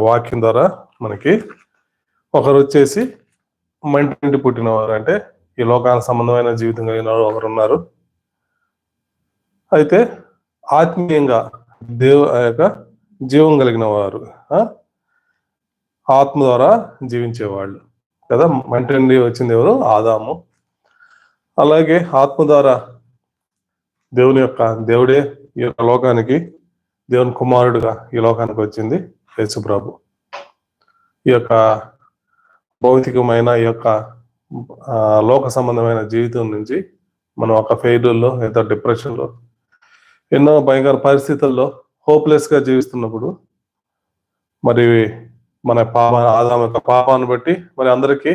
వాక్యం ద్వారా మనకి ఒకరు వచ్చేసి మంటి నుండి పుట్టినవారు, అంటే ఈ లోకానికి సంబంధమైన జీవితం కలిగిన వారు ఒకరు ఉన్నారు. అయితే ఆత్మీయంగా ఆ యొక్క జీవం కలిగిన వారు, ఆత్మ ద్వారా జీవించేవాళ్ళు కదా. మంటి నుండి వచ్చింది ఎవరు? ఆదాము. అలాగే ఆత్మ ద్వారా దేవుడే ఈ యొక్క లోకానికి, దేవుని కుమారుడుగా ఈ లోకానికి వచ్చింది యేసు ప్రభు. ఈ యొక్క భౌతికమైన ఈ యొక్క లోక సంబంధమైన జీవితం నుంచి మనం ఒక ఫెయిల్యూర్లో, ఏదో డిప్రెషన్లో, ఎన్నో భయంకర పరిస్థితుల్లో హోప్లెస్గా జీవిస్తున్నప్పుడు మరి మన ఆదాము యొక్క పాపాన్ని బట్టి మరి అందరికీ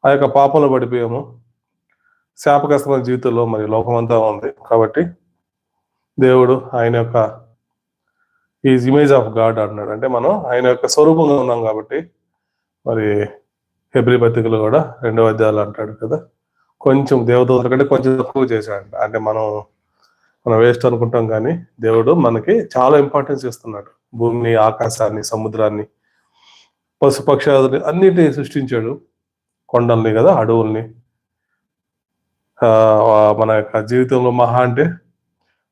ఆ యొక్క పాపంలో పడిపోయాము. శాపగ్రస్తమైన జీవితంలో మరి లోకమంతా ఉంది. కాబట్టి దేవుడు ఆయన యొక్క ఈజ్ ఇమేజ్ ఆఫ్ గాడ్ అన్నాడు, అంటే మనం ఆయన యొక్క స్వరూపంగా ఉన్నాం. కాబట్టి మరి హెబ్రీ పత్రికలో కూడా 2వ అధ్యాయాలు అంటాడు కదా, కొంచెం దేవదూతల కంటే కొంచెం తక్కువ చేశాడు. అంటే మనం వేస్ట్ అనుకుంటాం, కానీ దేవుడు మనకి చాలా ఇంపార్టెన్స్ ఇస్తున్నాడు. భూమిని, ఆకాశాన్ని, సముద్రాన్ని, పశుపక్షాదుని అన్నిటిని సృష్టించాడు. కొండల్ని కదా, అడవుల్ని. మన యొక్క జీవితంలో మహా అంటే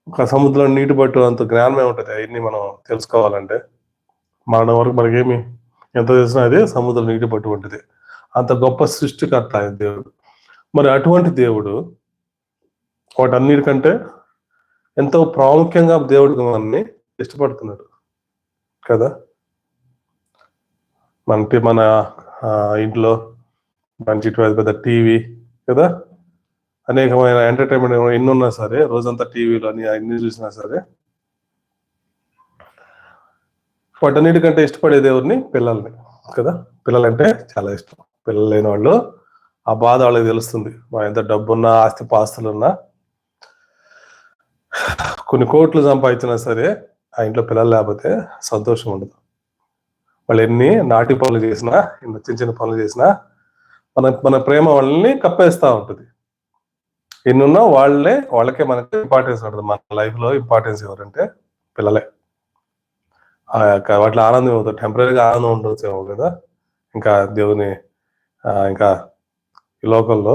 ఒక సముద్రం నీటి పట్టు అంత జ్ఞానమే ఉంటుంది. అవన్నీ మనం తెలుసుకోవాలంటే మరణం వరకు మనకేమి ఎంత తెలిసినా అదే సముద్రం నీటి పట్టు ఉంటుంది. అంత గొప్ప సృష్టికర్త ఆయన దేవుడు. మరి అటువంటి దేవుడు వాటన్నిటికంటే ఎంతో ప్రాముఖ్యంగా దేవుడికి మనల్ని ఇష్టపడుతున్నాడు కదా. మన ఇంట్లో మంచి పెద్ద టీవీ కదా, అనేకమైన ఎంటర్టైన్మెంట్ ఎన్ని ఉన్నా సరే, రోజంతా టీవీలో అన్ని చూసినా సరే, వాటన్నిటికంటే ఇష్టపడే దేవుడిని పిల్లల్ని కదా. పిల్లలంటే చాలా ఇష్టం. పిల్లలు లేని వాళ్ళు ఆ బాధ వాళ్ళకి తెలుస్తుంది. ఎంత డబ్బున్నా, ఆస్తిపాస్తులున్నా, కొన్ని కోట్లు సంపాదించినా సరే ఆ ఇంట్లో పిల్లలు లేకపోతే సంతోషం ఉండదు. వాళ్ళు ఎన్ని నాటి పనులు చేసినా, చిన్న చిన్న పనులు చేసినా మన ప్రేమ వాళ్ళని కప్పేస్తూ ఉంటుంది. ఎన్నున్నా వాళ్ళకే మనకి ఇంపార్టెన్స్ ఉంటుంది. మన లైఫ్లో ఇంపార్టెన్స్ ఎవరంటే పిల్లలే. ఆ యొక్క వాటిలో ఆనందం అవుతుంది. టెంపరీగా ఆనందం ఉండొచ్చేమో కదా, ఇంకా దేవుని ఇంకా ఈ లోకంలో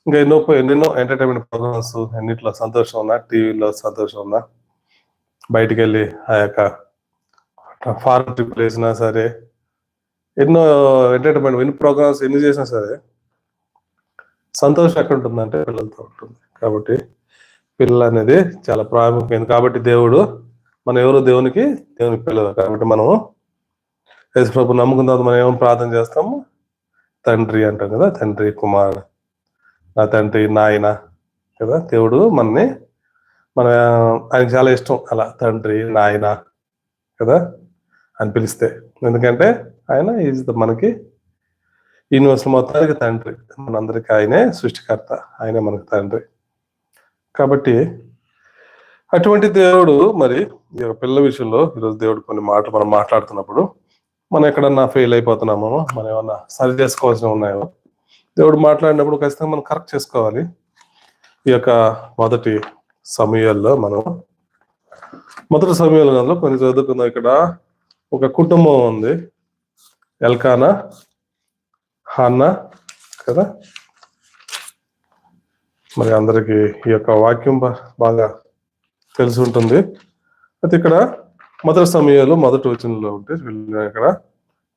ఇంకా ఎన్నెన్నో ఎంటర్టైన్మెంట్ ప్రోగ్రామ్స్, అన్నిట్లో సంతోషం ఉన్నా, టీవీలో సంతోషం ఉన్నా, బయటికి వెళ్ళి ఆ యొక్క ఫారెన్ ట్రిప్ వేసినా సరే, ఎన్నో ఎంటర్టైన్మెంట్, ఎన్ని ప్రోగ్రామ్స్ ఎన్ని చేసినా సరే సంతోషం ఎక్కడ ఉంటుందంటే పిల్లలతో ఉంటుంది. కాబట్టి పిల్లలు అనేది చాలా ప్రాముఖ్యమైనది. కాబట్టి దేవుడు మనం ఎవరు? దేవుని పిల్లలు. కాబట్టి మనము యేసు ప్రభు నమ్ముకున్న తర్వాత మనం ఏమో ప్రార్థన చేస్తాము? తండ్రి అంటాం కదా, తండ్రి, కుమారుడు, నా తండ్రి, నాయన కదా. దేవుడు ఆయనకి చాలా ఇష్టం అలా తండ్రి, నాయన కదా అని పిలిస్తే. ఎందుకంటే ఆయన మనకి యూనివర్స్ మొత్తానికి తండ్రి, మనందరికీ ఆయనే సృష్టికర్త, ఆయనే మనకు తండ్రి. కాబట్టి అటువంటి దేవుడు మరి ఈ యొక్క పిల్లల విషయంలో ఈరోజు దేవుడు కొన్ని మాటలు మనం మాట్లాడుతున్నప్పుడు మనం ఎక్కడన్నా ఫెయిల్ అయిపోతున్నామో, మనం ఏమన్నా సరి చేసుకోవాల్సిన ఉన్నాయో, దేవుడు మాట్లాడినప్పుడు ఖచ్చితంగా మనం కరెక్ట్ చేసుకోవాలి. ఈ యొక్క మొదటి సమూయేలులో కొన్ని చదువుకుందాం. ఇక్కడ ఒక కుటుంబం ఉంది, ఎల్కానా, హన్నా కదా. మరి అందరికి ఈ యొక్క వాక్యం బాగా తెలిసి ఉంటుంది. అయితే ఇక్కడ మొదటి సమూయేలు 1వ వచనంలో ఉంటే ఇక్కడ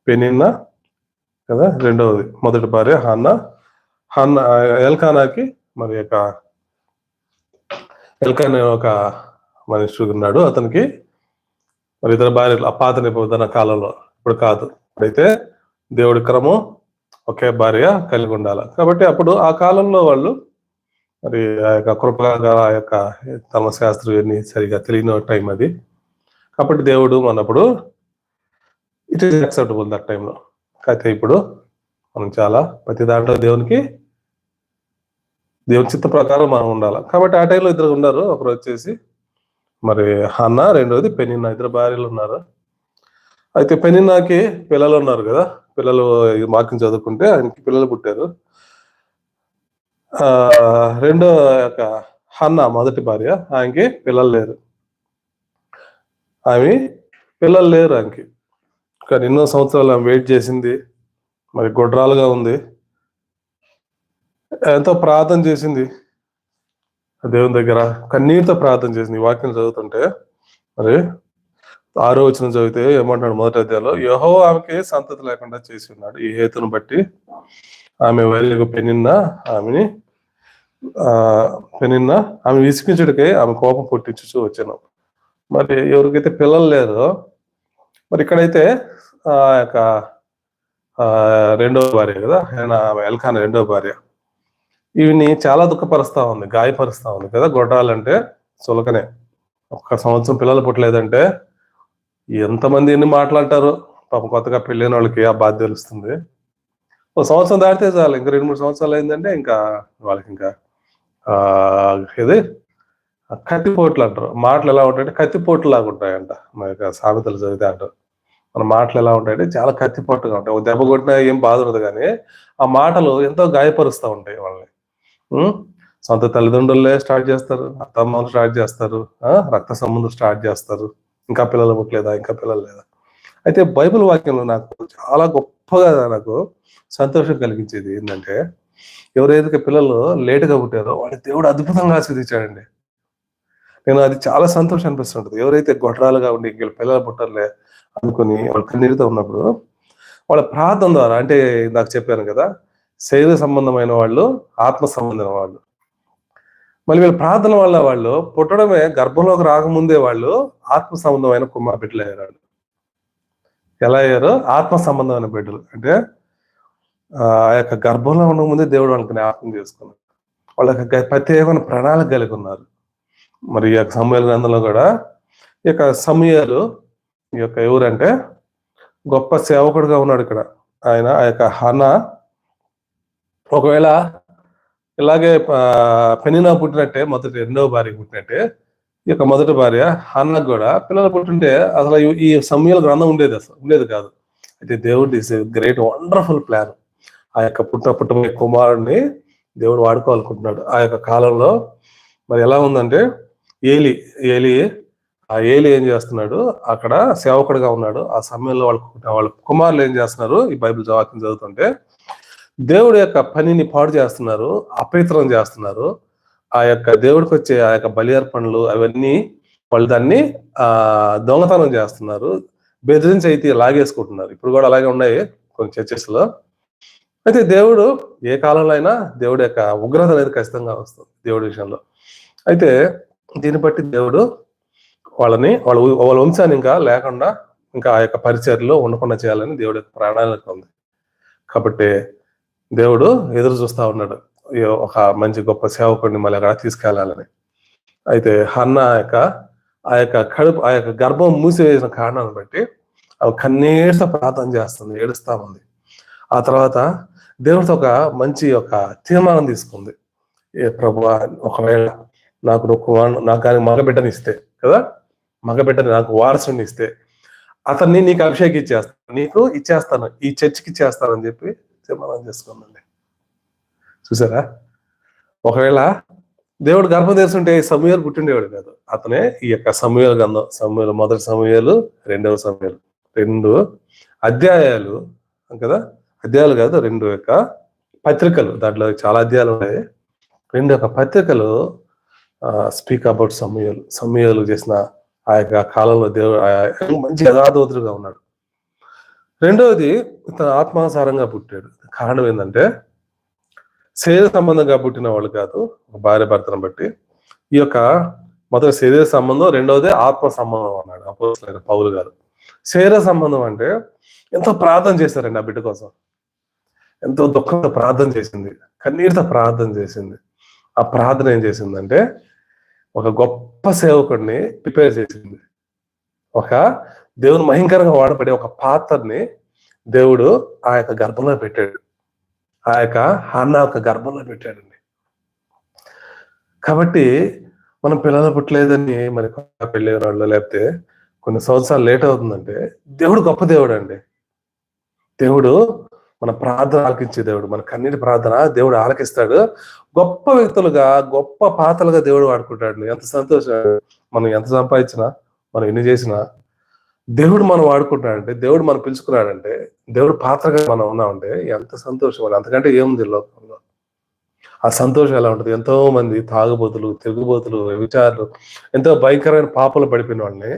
పెనిన్నా కదా, రెండవది మొదటి భార్య హన్నా. ఎల్కానాకి మరి యొక్క ఎల్కానా ఒక మనుషుడు ఉన్నాడు. అతనికి మరి ఇతర భార్యలు, పాత నిబంధన కాలంలో, ఇప్పుడు కాదు, ఇప్పుడైతే దేవుడి క్రమం ఒకే భార్య కలిగి ఉండాలి. కాబట్టి అప్పుడు ఆ కాలంలో వాళ్ళు మరి ఆ యొక్క కృపగా ఆ యొక్క ధర్మశాస్త్రం ఇవన్నీ సరిగా తెలియని టైం అది. కాబట్టి దేవుడు మనప్పుడు ఇట్ ఈస్ యాక్సెప్టబుల్ దట్ టైంలో. అయితే ఇప్పుడు మనం చాలా ప్రతి దాంట్లో దేవుని చిత్త ప్రకారం మనం ఉండాలి. కాబట్టి ఆ టైంలో ఇద్దరు ఉన్నారు. ఒకరు వచ్చేసి మరి హన్నా, రెండోది పెనిన్నా, ఇద్దరు భార్యలు ఉన్నారు. అయితే పెనిన్నాకి పిల్లలు ఉన్నారు కదా, పిల్లలు వాక్యం చదువుకుంటే ఆయనకి పిల్లలు పుట్టారు. రెండో యొక్క హన్నా మొదటి భార్య, ఆయనకి పిల్లలు లేరు. ఆయనకి కానీ ఎన్నో సంవత్సరాలు ఆమె వెయిట్ చేసింది, మరి గొడ్రాలుగా ఉంది, ఎంతో ప్రార్థన చేసింది దేవుని దగ్గర, కన్నీటితో ప్రార్థన చేసింది. ఈ వాక్యం చదువుతుంటే మరి 6వ వచనం చదివితే ఏమంటాడు? మొదటి అధ్యాయంలో, యెహోవా ఆమెకి సంతతి లేకుండా చేసి ఉన్నాడు, ఈ హేతును బట్టి ఆమె వైరగు పెనిన్న ఆమె విసిగించుడికై ఆమె కోపం పుట్టించు వచ్చాను. మరి ఎవరికైతే పిల్లలు లేరో, మరి ఇక్కడైతే ఆ యొక్క రెండవ భార్య కదా, ఎల్కానా రెండవ భార్య, ఈవిని చాలా దుఃఖపరుస్తా ఉంది, గాయపరుస్తా ఉంది కదా. గొడ్రాలంటే చులకనే. ఒక్క సంవత్సరం పిల్లలు పుట్టలేదంటే ఎంతమంది ఎన్ని మాట్లాడతారు పాపం. కొత్తగా పెళ్ళైన వాళ్ళకి ఆ బాధ తెలుస్తుంది. ఒక సంవత్సరం దాటితే చాలు, ఇంకా 2-3 సంవత్సరాలు అయిందంటే ఇంకా వాళ్ళకి ఇంకా ఇది కత్తిపోట్లు అంటారు. మాటలు ఎలా ఉంటాయంటే కత్తిపోట్లు లాగా ఉంటాయంట. మన యొక్క సామెతలు చదివితే అంటారు, మన మాటలు ఎలా ఉంటాయంటే చాలా కత్తిపోటుగా ఉంటాయి. ఒక దెబ్బ కొట్టినా ఏం బాధ ఉండదు, కానీ ఆ మాటలు ఎంతో గాయపరుస్తూ ఉంటాయి వాళ్ళని. సొంత తల్లిదండ్రులే స్టార్ట్ చేస్తారు, అత్తమ్మలు స్టార్ట్ చేస్తారు, రక్త సంబంధం స్టార్ట్ చేస్తారు. ఇంకా పిల్లలు పుట్టలేదా, ఇంకా పిల్లలు లేదా. అయితే బైబిల్ వాక్యంలో నాకు చాలా గొప్పగా నాకు సంతోషం కలిగించేది ఏంటంటే, ఎవరైతే పిల్లలు లేటుగా పుట్టారో వాళ్ళకి దేవుడు అద్భుతంగా ఆశీర్వదించాడండి. నేను అది చాలా సంతోషం అనిపిస్తుంటది. ఎవరైతే గొడ్రాలుగా ఉండి ఇంక పిల్లలు పుట్టర్లే అనుకుని వాళ్ళ కన్నీటితో ఉన్నప్పుడు వాళ్ళ ప్రార్థన ద్వారా, అంటే నాకు చెప్పాను కదా, శరీర సంబంధమైన వాళ్ళు, ఆత్మ సంబంధమైన వాళ్ళు, మళ్ళీ వీళ్ళ ప్రార్థన వల్ల వాళ్ళు పుట్టడమే, గర్భంలోకి రాకముందే వాళ్ళు ఆత్మ సంబంధమైన కుమార్ బిడ్డలు అయ్యారు. ఎలా అయ్యారు? ఆత్మ సంబంధమైన బిడ్డలు. అంటే ఆ యొక్క గర్భంలో ఉన్న ముందే దేవుడు వాళ్ళకి జ్ఞాపకం చేసుకున్నారు. వాళ్ళకి ప్రత్యేకమైన ప్రణాళిక కలిగి ఉన్నారు. మరి ఈ యొక్క సమూయేలు గ్రంథంలో కూడా ఈ యొక్క సమూయేలు ఈ యొక్క ఎవరంటే గొప్ప సేవకుడుగా ఉన్నాడు ఇక్కడ. ఆయన ఆ యొక్క హన్నా, ఒకవేళ ఇలాగే పెనిన్నా పుట్టినట్టే రెండవ భార్య పుట్టినట్టే ఈ యొక్క మొదటి భార్య హన్నాకు కూడా పిల్లలు పుట్టింటే అసలు ఈ సమూయేలు గ్రంథం ఉండేది కాదు. అయితే దేవుడు ఇస్ గ్రేట్ వండర్ఫుల్ ప్లాన్. ఆ యొక్క పుట్టబోయే కుమారుడిని దేవుడు వాడుకోవాలనుకుంటున్నాడు. ఆ యొక్క కాలంలో మరి ఎలా ఉందంటే, ఏలి ఏం చేస్తున్నాడు? అక్కడ సేవకుడిగా ఉన్నాడు. ఆ సమయంలో వాళ్ళ కుమారులు ఏం చేస్తున్నారు? ఈ బైబిల్ వాక్యం చదువుతుంటే, దేవుడి యొక్క పనిని పాడు చేస్తున్నారు, అపవిత్రం చేస్తున్నారు. ఆ యొక్క దేవుడికి వచ్చే ఆ యొక్క బలి అర్పణలు అవన్నీ వాళ్ళు దాన్ని దొంగతనం చేస్తున్నారు, బెదిరించి అయితే లాగేసుకుంటున్నారు. ఇప్పుడు కూడా అలాగే ఉన్నాయి కొన్ని చర్చెస్ లో. అయితే దేవుడు ఏ కాలంలో అయినా దేవుడి యొక్క ఉగ్రత అనేది ఖచ్చితంగా వస్తుంది దేవుడి విషయంలో. అయితే దీన్ని బట్టి దేవుడు వాళ్ళ వంశాన్ని ఇంకా లేకుండా, ఇంకా ఆ యొక్క పరిచర్లో ఉండకుండా చేయాలని దేవుడి యొక్క ప్రణాళిక ఉంది. కాబట్టి దేవుడు ఎదురు చూస్తా ఉన్నాడు ఒక మంచి గొప్ప సేవకుడిని మళ్ళీ అక్కడ తీసుకెళ్లాలని. అయితే హన్నా ఆ యొక్క గర్భం మూసివేసిన కారణాన్ని బట్టి ఆమె కన్నీటితో ప్రార్థన చేస్తుంది, ఏడుస్తా ఉంది. ఆ తర్వాత దేవుడితో ఒక మంచి ఒక తీర్మానం తీసుకుంది. ప్రభువా, ఒకవేళ నాకు కానీ మగబిడ్డని ఇస్తే కదా, మగబిడ్డని నాకు వారసుని ఇస్తే అతన్ని నీకు అభిషేకిచ్చేస్తాను, నీకు ఇచ్చేస్తాను, ఈ చర్చికి ఇచ్చేస్తానని చెప్పి తీర్మానం చేసుకుందండి. చూసారా? ఒకవేళ దేవుడు గర్భం తెరుస్తుంటే సమూయేలు పుట్టిండేవాడు కాదు. అతనే ఈ యొక్క సమూయేలు గ్రంథం, మొదటి సమూయేలు, రెండవ సమూయేలు, 2 అధ్యాయాలు కదా, అధ్యాయాలు కాదు, 2 యొక్క పత్రికలు. దాంట్లో చాలా అధ్యాయాలు ఉన్నాయి. 2 యొక్క పత్రికలు స్పీక్ అబౌట్ సమూయేలు చేసిన ఆ యొక్క కాలంలో దేవుడు మంచి యథార్థవంతుడుగా ఉన్నాడు. రెండవది, ఇతను ఆత్మానుసారంగా పుట్టాడు. కారణం ఏంటంటే, శరీర సంబంధంగా పుట్టిన వాళ్ళు కాదు, భార్య భర్తను బట్టి. ఈ యొక్క మొదటి శరీర సంబంధం, రెండవది ఆత్మ సంబంధం అన్నాడు అపోస్తలుడైన పౌలు గారు. శరీర సంబంధం అంటే ఎంతో ప్రార్థన చేశారండి ఆ బిడ్డ కోసం, ఎంతో దుఃఖంతో ప్రార్థన చేసింది, కన్నీటితో ప్రార్థన చేసింది. ఆ ప్రార్థన ఏం చేసిందంటే ఒక గొప్ప సేవకుడిని ప్రిపేర్ చేసింది. ఒక దేవుని మహింకరంగా వాడబడే ఒక పాత్రని దేవుడు ఆ యొక్క గర్భంలో పెట్టాడు, ఆ యొక్క హన్నా యొక్క గర్భంలో పెట్టాడండి. కాబట్టి మనం పిల్లలు పుట్టలేదని మరి పెళ్ళి వాళ్ళు, లేకపోతే కొన్ని సంవత్సరాలు లేట్ అవుతుందంటే, దేవుడు గొప్ప దేవుడు అండి. దేవుడు మన ప్రార్థన ఆలకించే దేవుడు, మన కన్నీటి ప్రార్థన దేవుడు ఆలకిస్తాడు. గొప్ప వ్యక్తులుగా, గొప్ప పాత్రలుగా దేవుడు వాడుకుంటాడు. ఎంత సంతోషం! మనం ఎంత సంపాదించినా, మనం ఎన్ని చేసినా, దేవుడు మనం వాడుకుంటున్నాడంటే, దేవుడు మనం పిలుచుకున్నాడంటే, దేవుడు పాత్రగా మనం ఉన్నామంటే ఎంత సంతోషం అది. అంతకంటే ఏముంది లోకంలో. ఆ సంతోషం ఎలా ఉంటుంది. ఎంతో మంది తాగుబోతులు, తిరుగుబోతులు, వ్యభిచారులు, ఎంతో భయంకరమైన పాపంలో పడిపోయిన వాళ్ళని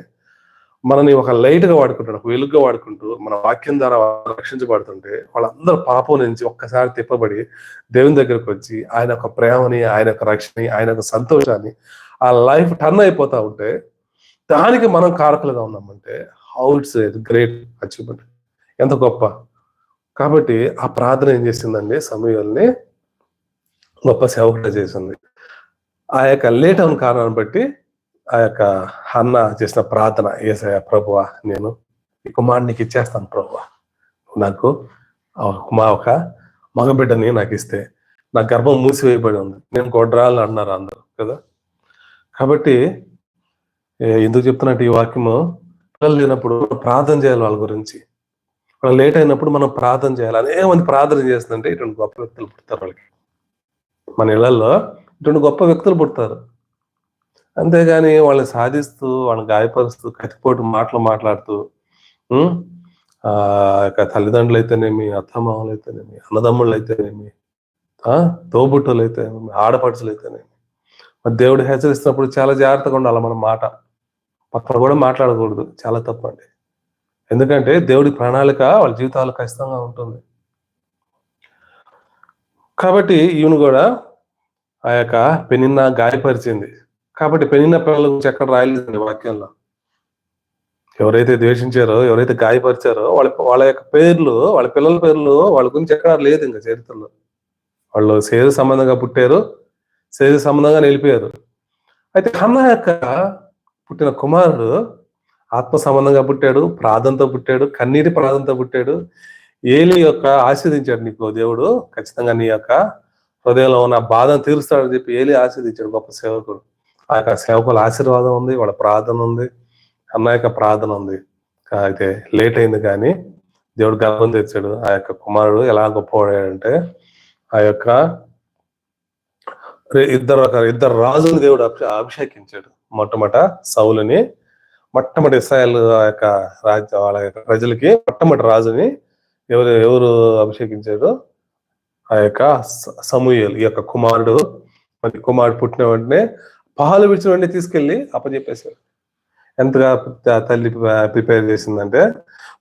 మనని ఒక లైట్గా వాడుకుంటాడు, ఒక వెలుగుగా వాడుకుంటూ మన వాక్యం ద్వారా రక్షించబడుతుంటే వాళ్ళందరూ పాపం నుంచి ఒక్కసారి తిప్పబడి దేవుని దగ్గరకు వచ్చి ఆయన యొక్క ప్రేమని, ఆయన యొక్క రక్షణని, ఆయన యొక్క సంతోషాన్ని, ఆ లైఫ్ టర్న్ అయిపోతా ఉంటే దానికి మనం కారకులుగా ఉన్నామంటే హౌ ఇట్స్ గ్రేట్ అచీవ్మెంట్, ఎంత గొప్ప. కాబట్టి ఆ ప్రార్థన ఏం చేసిందండి, సమూయేలుని గొప్ప సేవకుడు చేసింది. ఆ యొక్క లేట్ అయిన కారణాన్ని బట్టి ఆ యొక్క హన్న చేసిన ప్రార్థన, యేసయ్య ప్రభువా నేను ఈ కుమారుని నీకు ఇచ్చేస్తాను ప్రభువా, నాకు ఒక మగబిడ్డని నాకు ఇస్తే, నా గర్భం మూసివేయబడి ఉంది, నేను గొడ్రాలు అన్నారు అందరూ కదా. కాబట్టి ఎందుకు చెప్తున్నట్టు ఈ వాక్యము, పిల్లలు లేనప్పుడు ప్రార్థన చేయాలి వాళ్ళ గురించి. వాళ్ళు లేట్ అయినప్పుడు మనం ప్రార్థన చేయాలి. అనేక మంది ప్రార్థన చేస్తుందంటే ఇటువంటి గొప్ప వ్యక్తులు పుడతారు వాళ్ళకి. మన ఇళ్లలో ఇటువంటి గొప్ప వ్యక్తులు పుడతారు. అంతేగాని వాళ్ళని సాధిస్తూ, వాళ్ళని గాయపరుస్తూ, కత్తిపోటు మాటలు మాట్లాడుతూ, తల్లిదండ్రులు అయితేనేమి, అత్తమామలు అయితేనేమి, అన్నదమ్ముళ్ళు అయితేనేమి, తోబుట్టులు అయితేనేమి, ఆడపడుచులు అయితేనేమి, మరి దేవుడు హెచ్చరిస్తున్నప్పుడు చాలా జాగ్రత్తగా ఉండాలి. మన మాట పక్కన కూడా మాట్లాడకూడదు, చాలా తప్పండి. ఎందుకంటే దేవుడి ప్రణాళిక వాళ్ళ జీవితాలు ఖచ్చితంగా ఉంటుంది. కాబట్టి ఈయన కూడా ఆ యొక్క పెనిన్న గాయపరిచింది. కాబట్టి పెనిన్న పిల్లల గురించి ఎక్కడ రాయలేదండి వాక్యంలో. ఎవరైతే ద్వేషించారో, ఎవరైతే గాయపరిచారో వాళ్ళ యొక్క పేర్లు, వాళ్ళ పిల్లల పేర్లు వాళ్ళ గురించి ఎక్కడ లేదు ఇంకా చరిత్రలో. వాళ్ళు శరీర సంబంధంగా పుట్టారు, శరీర సంబంధంగా నిలిపారు. అయితే హన్న యొక్క పుట్టిన కుమారుడు ఆత్మ సంబంధంగా పుట్టాడు, ప్రార్థనతో పుట్టాడు, కన్నీటి ప్రార్థనతో పుట్టాడు. ఏలి యొక్క ఆశీర్వదించాడు, నీకు దేవుడు ఖచ్చితంగా నీ యొక్క హృదయంలో ఉన్న బాధను తీరుస్తాడని చెప్పి ఏలి ఆశీర్వదించాడు, గొప్ప సేవకుడు. ఆ యొక్క సేవకుల ఆశీర్వాదం ఉంది, వాళ్ళ ప్రార్థన ఉంది, అన్న యొక్క ప్రార్థన ఉంది. అయితే లేట్ అయింది కానీ దేవుడు గర్భం తెచ్చాడు. ఆ యొక్క కుమారుడు ఎలా గొప్పవాడంటే, ఆ యొక్క ఇద్దరు రాజుని దేవుడు అభిషేకించాడు. మొట్టమొదట సౌలుని, మొట్టమొదటి ఇశ్రాయేలు ఆ యొక్క రాజ్య వాళ్ళ యొక్క ప్రజలకి మొట్టమొదటి రాజుని ఎవరు అభిషేకించాడు, ఆ యొక్క సమూయేలు. ఈ యొక్క కుమారుడు పుట్టిన వెంటనే పాలు విడిచిన వెంటనే తీసుకెళ్లి అప్పచెప్పేశాడు. ఎంతగా తల్లి ప్రిపేర్ చేసిందంటే,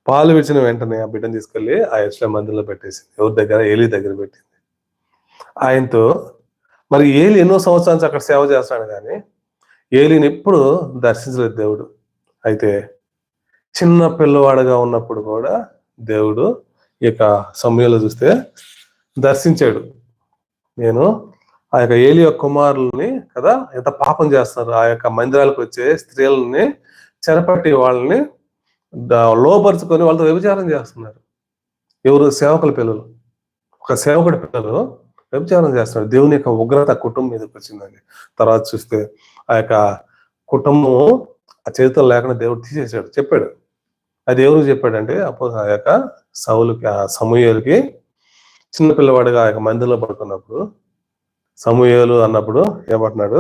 పాలు విడిచిన వెంటనే ఆ బిడ్డను తీసుకెళ్లి ఆ యెరూషలేము మందిరంలో పెట్టేసింది. ఎవరి దగ్గర? ఏలీ దగ్గర పెట్టింది. ఆయనతో మరి ఏలి ఎన్నో సంవత్సరాల నుంచి అక్కడ సేవ చేస్తాడు కానీ ఏలిని ఎప్పుడు దర్శించలేదు దేవుడు. అయితే చిన్న పిల్లవాడుగా ఉన్నప్పుడు కూడా దేవుడు ఈ యొక్క సమూయేలును చూస్తే దర్శించాడు. నేను ఆ యొక్క ఏలి యొక్క కుమారుల్ని కదా ఎంత పాపం చేస్తారు, ఆ యొక్క మందిరాలకు వచ్చే స్త్రీలని చెరపట్టి వాళ్ళని లోపరుచుకొని వాళ్ళతో వ్యభిచారం చేస్తున్నారు. ఎవరు? సేవకుల పిల్లలు. ఒక సేవకుడి పిల్లలు వ్యభిచారం చేస్తున్నారు. దేవుని యొక్క ఉగ్రత కుటుంబం మీదకి వచ్చిందండి. తర్వాత చూస్తే ఆ యొక్క కుటుంబం ఆ చేతులు లేకుండా దేవుడు తీసేసాడు, చెప్పాడు. అది ఎవరు చెప్పాడంటే అప్పుడు ఆ యొక్క సమూయేలుకి చిన్నపిల్లవాడిగా ఆ యొక్క మందిరంలో పడుకున్నప్పుడు సమూయేలు అన్నప్పుడు ఏమంటున్నాడు,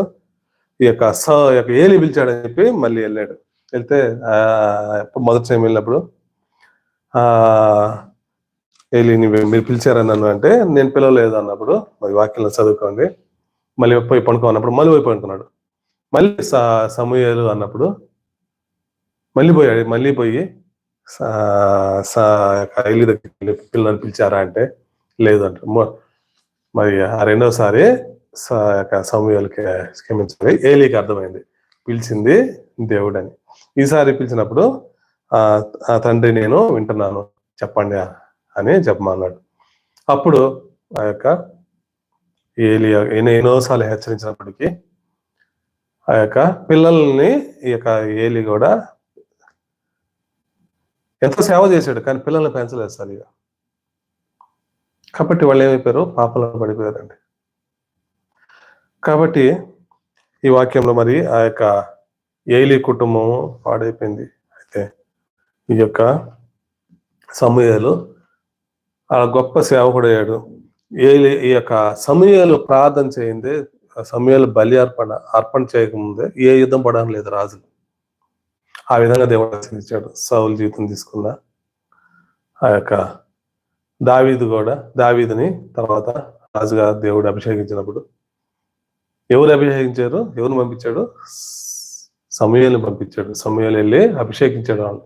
ఈ యొక్క ఏలి పిలిచాడని చెప్పి మళ్ళీ వెళ్ళాడు. వెళ్తే మొదటి టైం వెళ్ళినప్పుడు ఏలిని మీరు పిలిచారని నన్ను అంటే నేను పిలవలేదు అన్నప్పుడు, మరి వాక్యంలో చదువుకోండి, మళ్ళీ పోయి పడుకోన్నప్పుడు మళ్ళీ పోయి పడుకున్నాడు. మళ్ళీ సమూయేలు అన్నప్పుడు మళ్ళీ పోయి ఏలి దగ్గర పిల్లల్ని పిలిచారా అంటే లేదు అంట. మరి ఆ రెండోసారి సమూయేలుకి క్షమించాలి, ఏలికి అర్థమైంది పిలిచింది దేవుడని. ఈసారి పిలిచినప్పుడు ఆ తండ్రి నేను వింటున్నాను చెప్పండి అని చెప్పమన్నాడు. అప్పుడు ఆ యొక్క ఏలి ఎన్నోసార్లు హెచ్చరించినప్పటికీ ఆ యొక్క పిల్లల్ని ఈ యొక్క ఏలి కూడా ఎంతో సేవ చేశాడు కానీ పిల్లల్ని పెంచలేదు సరిగా. కాబట్టి వాళ్ళు ఏమైపోయారు? పాపంలో పడిపోయారండి. కాబట్టి ఈ వాక్యంలో మరి ఆ యొక్క ఏలి కుటుంబం పాడైపోయింది. అయితే ఈ యొక్క సమూయేలు ఆ గొప్ప సేవకుడు అయ్యాడు. ఈ యొక్క సమూయేలు ప్రార్థన చేయింది, సమూయేలు బలి అర్పణ చేయకముందే ఏ యుద్ధం పడడం లేదు రాజులు. ఆ విధంగా దేవుడు ఆశీర్వదించాడు. సౌలు జీవితం తీసుకున్న ఆ యొక్క దావీదుని తర్వాత రాజుగా దేవుడు అభిషేకించినప్పుడు ఎవరు అభిషేకించారు? ఎవరిని పంపించాడు? సమూయేలుని పంపించాడు. సమూయేలు వెళ్ళి అభిషేకించాడు వాళ్ళు.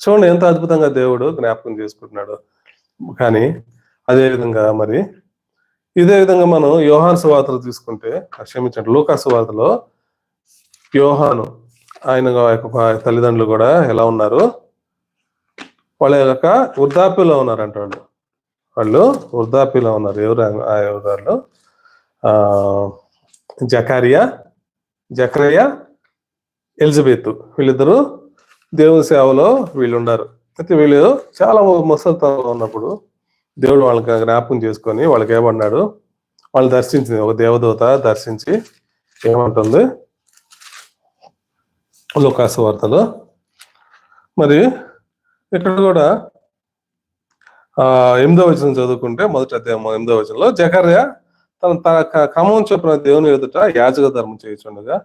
చూడండి ఎంత అద్భుతంగా దేవుడు జ్ఞాపకం చేసుకుంటున్నాడు. కానీ అదే విధంగా మరి ఇదే విధంగా మనం యోహాను సువార్తలు తీసుకుంటే, క్షమించండి, లూకా సువార్తలో యోహాను ఆయన యొక్క తల్లిదండ్రులు కూడా ఎలా ఉన్నారు? వాళ్ళ యొక్క వృద్ధాప్యలో ఉన్నారంట. వాళ్ళు వృద్ధాప్యలో ఉన్నారు. ఎవరు? జకరియా ఎలిజబెత్, వీళ్ళిద్దరూ దేవుని సేవలో వీళ్ళు ఉన్నారు. అయితే వీళ్ళు చాలా ముసలితనంలో ఉన్నప్పుడు దేవుడు వాళ్ళకి జ్ఞాపకం చేసుకొని వాళ్ళకి ఏమన్నాడు? వాళ్ళు దర్శించింది ఒక దేవదూత దర్శించి ఏమంటుంది లూకా సువార్తలో. మరి ఇక్కడ కూడా 8వ వచనం చదువుకుంటే, మొదటి అధ్యాయం 8వ వచనంలో జకర్యా తన క్రమం చొప్పున దేవుని ఎదుట యాజక ధర్మం చేయుచుండగా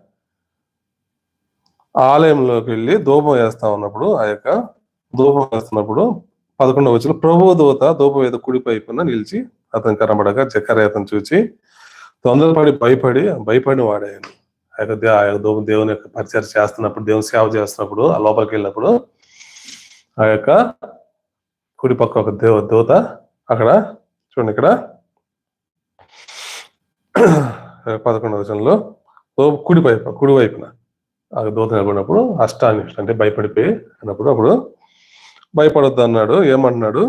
ఆలయంలోకి వెళ్ళి ధూపం వేస్తా ఉన్నప్పుడు, ఆ యొక్క ధూపం వేస్తున్నప్పుడు 11వ వచనం, ప్రభువు దూత ధూపం వేద కుడి వైపున నిలిచి అతను కనబడగా జకర్యా అతను చూచి తొందరపడి భయపడి వాడాయను. ఆ యొక్క దేవుని యొక్క పరిచయం చేస్తున్నప్పుడు, దేవుని సేవ చేస్తున్నప్పుడు, ఆ లోపలికి వెళ్ళినప్పుడు ఆ యొక్క కుడి పక్క ఒక దూత అక్కడ చూడండి, ఇక్కడ 11వ వచనంలో కుడి వైపున ఆ దూత నిలబడినప్పుడు అష్టానిష్ట అంటే భయపడిపోయి అన్నప్పుడు, అప్పుడు భయపడొద్దు అన్నాడు. ఏమంటున్నాడు?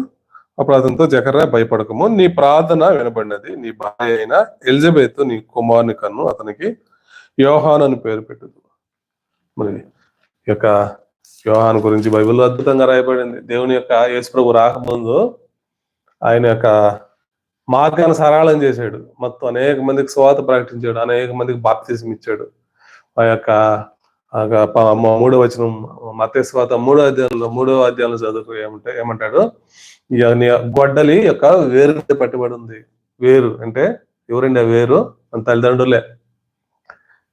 అప్పుడు అతనితో జకర్యా భయపడకము, నీ ప్రార్థన వినబడినది, నీ భార్య అయిన ఎలిజబెత్ నీ కుమారుని కన్ను, అతనికి యోహాను అని పేరు పెట్టదు. మరి ఈ యొక్క యోహాను గురించి బైబిల్లో అద్భుతంగా రాయబడింది. దేవుని యొక్క యేసు ప్రభు రాకముందు ఆయన యొక్క మార్గాన్ని సరళం చేశాడు. మొత్తం అనేక మందికి సువార్త ప్రకటించాడు, అనేక మందికి బాప్తిజం ఇచ్చాడు. ఆ యొక్క 3వ వచనం మత్తయి సువార్త 3వ అధ్యాయంలో చదువుకు ఏమంటాడు? గొడ్డలి యొక్క వేరు పట్టుబడి ఉంది. వేరు అంటే ఎవరండి? ఆ వేరు మన తల్లిదండ్రులే.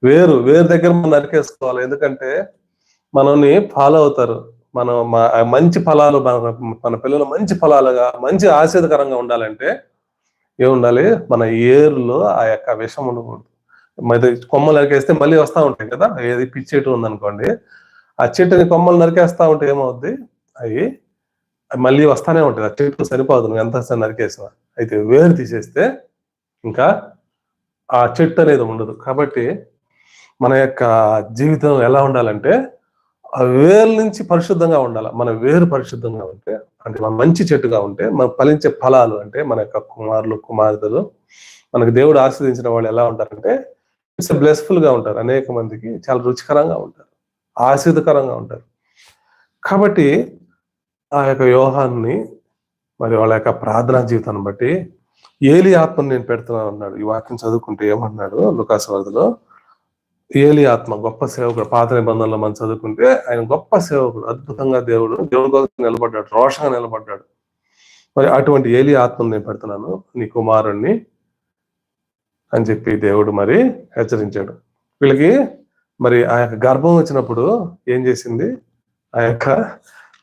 వేరు దగ్గర మనం నరికేసుకోవాలి. ఎందుకంటే మనల్ని ఫాలో అవుతారు. మనం మంచి ఫలాలు, మన పిల్లలు మంచి ఫలాలుగా, మంచి ఆశీర్వదకరంగా ఉండాలంటే ఏముండాలి? మన ఏరులో ఆ యొక్క విషం ఉండకూడదు. మరి కొమ్మలు నరికేస్తే మళ్ళీ వస్తూ ఉంటాయి కదా. ఏది పిచ్చి చెట్టు ఉందనుకోండి, ఆ చెట్టుని కొమ్మలు నరికేస్తా ఉంటే ఏమవుద్ది? అవి మళ్ళీ వస్తానే ఉంటుంది. ఆ చెట్టు సరిపోదు నువ్వు ఎంత నరికేసినా. అయితే వేరు తీసేస్తే ఇంకా ఆ చెట్టు అనేది ఉండదు. కాబట్టి మన యొక్క జీవితం ఎలా ఉండాలంటే ఆ వేరు నుంచి పరిశుద్ధంగా ఉండాలి. మన వేరు పరిశుద్ధంగా ఉంటే, అంటే మన మంచి చెట్టుగా ఉంటే, మన ఫలించే ఫలాలు అంటే మన యొక్క కుమారులు కుమార్తెలు, మనకు దేవుడు ఆశీర్వదించిన వాళ్ళు ఎలా ఉంటారంటే ఇట్స్ బ్లెస్ఫుల్ గా ఉంటారు. అనేక మందికి చాలా రుచికరంగా ఉంటారు, ఆశీర్వదకరంగా ఉంటారు. కాబట్టి ఆ యొక్క యోహాన్ని మరి వాళ్ళ యొక్క ప్రార్థనా జీవితాన్ని బట్టి ఏలి ఆత్మను నేను పెడుతున్నాను అన్నాడు. ఈ వాక్యం చదువుకుంటే ఏమన్నాడు లూకా సువార్తలో? ఏలి ఆత్మ గొప్ప సేవకుడు. పాత నిబంధనలో మనం చదువుకుంటే ఆయన గొప్ప సేవకుడు, అద్భుతంగా దేవుడి కోసం నిలబడ్డాడు, రోషంగా నిలబడ్డాడు. మరి అటువంటి ఏలి ఆత్మను నేను పెడుతున్నాను నీ కుమారుణ్ణి అని చెప్పి దేవుడు మరి హెచ్చరించాడు. వీళ్ళకి మరి ఆ యొక్క గర్భం వచ్చినప్పుడు ఏం చేసింది? ఆ యొక్క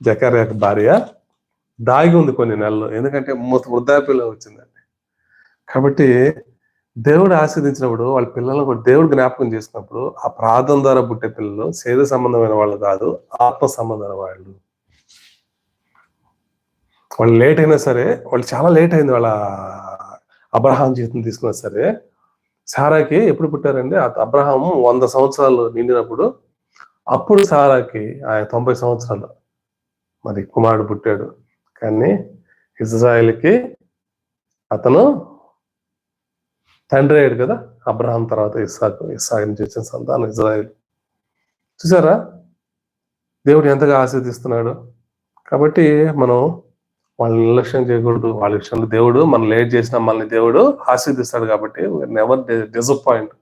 జకర్యా యొక్క భార్య దాగి ఉంది కొన్ని నెలలు, ఎందుకంటే వృద్ధాప్యంలో వచ్చిందండి. కాబట్టి దేవుడు ఆశీర్వదించినప్పుడు వాళ్ళ పిల్లలను కూడా దేవుడు జ్ఞాపకం చేసినప్పుడు ఆ ప్రార్థన ద్వారా పుట్టే పిల్లలు శరీర సంబంధమైన వాళ్ళు కాదు, ఆత్మ సంబంధమైన వాళ్ళు. వాళ్ళు లేట్ అయినా సరే, వాళ్ళు చాలా లేట్ అయింది వాళ్ళ అబ్రహాం జీవితం తీసుకున్నా సరే, సారాకి ఎప్పుడు పుట్టారండి? అబ్రహాం 100 సంవత్సరాలు నిండినప్పుడు, అప్పుడు సారాకి ఆయన 90 సంవత్సరాలు మరి కుమారుడు పుట్టాడు. కానీ ఇజ్రాయెల్కి అతను తండ్రి అయ్యాడు కదా. అబ్రహాం తర్వాత ఇస్సాకు నుంచి వచ్చిన సంతానం ఇజ్రాయెల్. చూసారా దేవుడు ఎంతగా ఆశీర్దిస్తున్నాడు. కాబట్టి మనం వాళ్ళని నిర్లక్ష్యం చేయకూడదు. వాళ్ళ విషయంలో దేవుడు మనం లేట్ చేసినా మనల్ని దేవుడు ఆశీర్దిస్తాడు. కాబట్టి నెవర్ డిసప్పాయింట్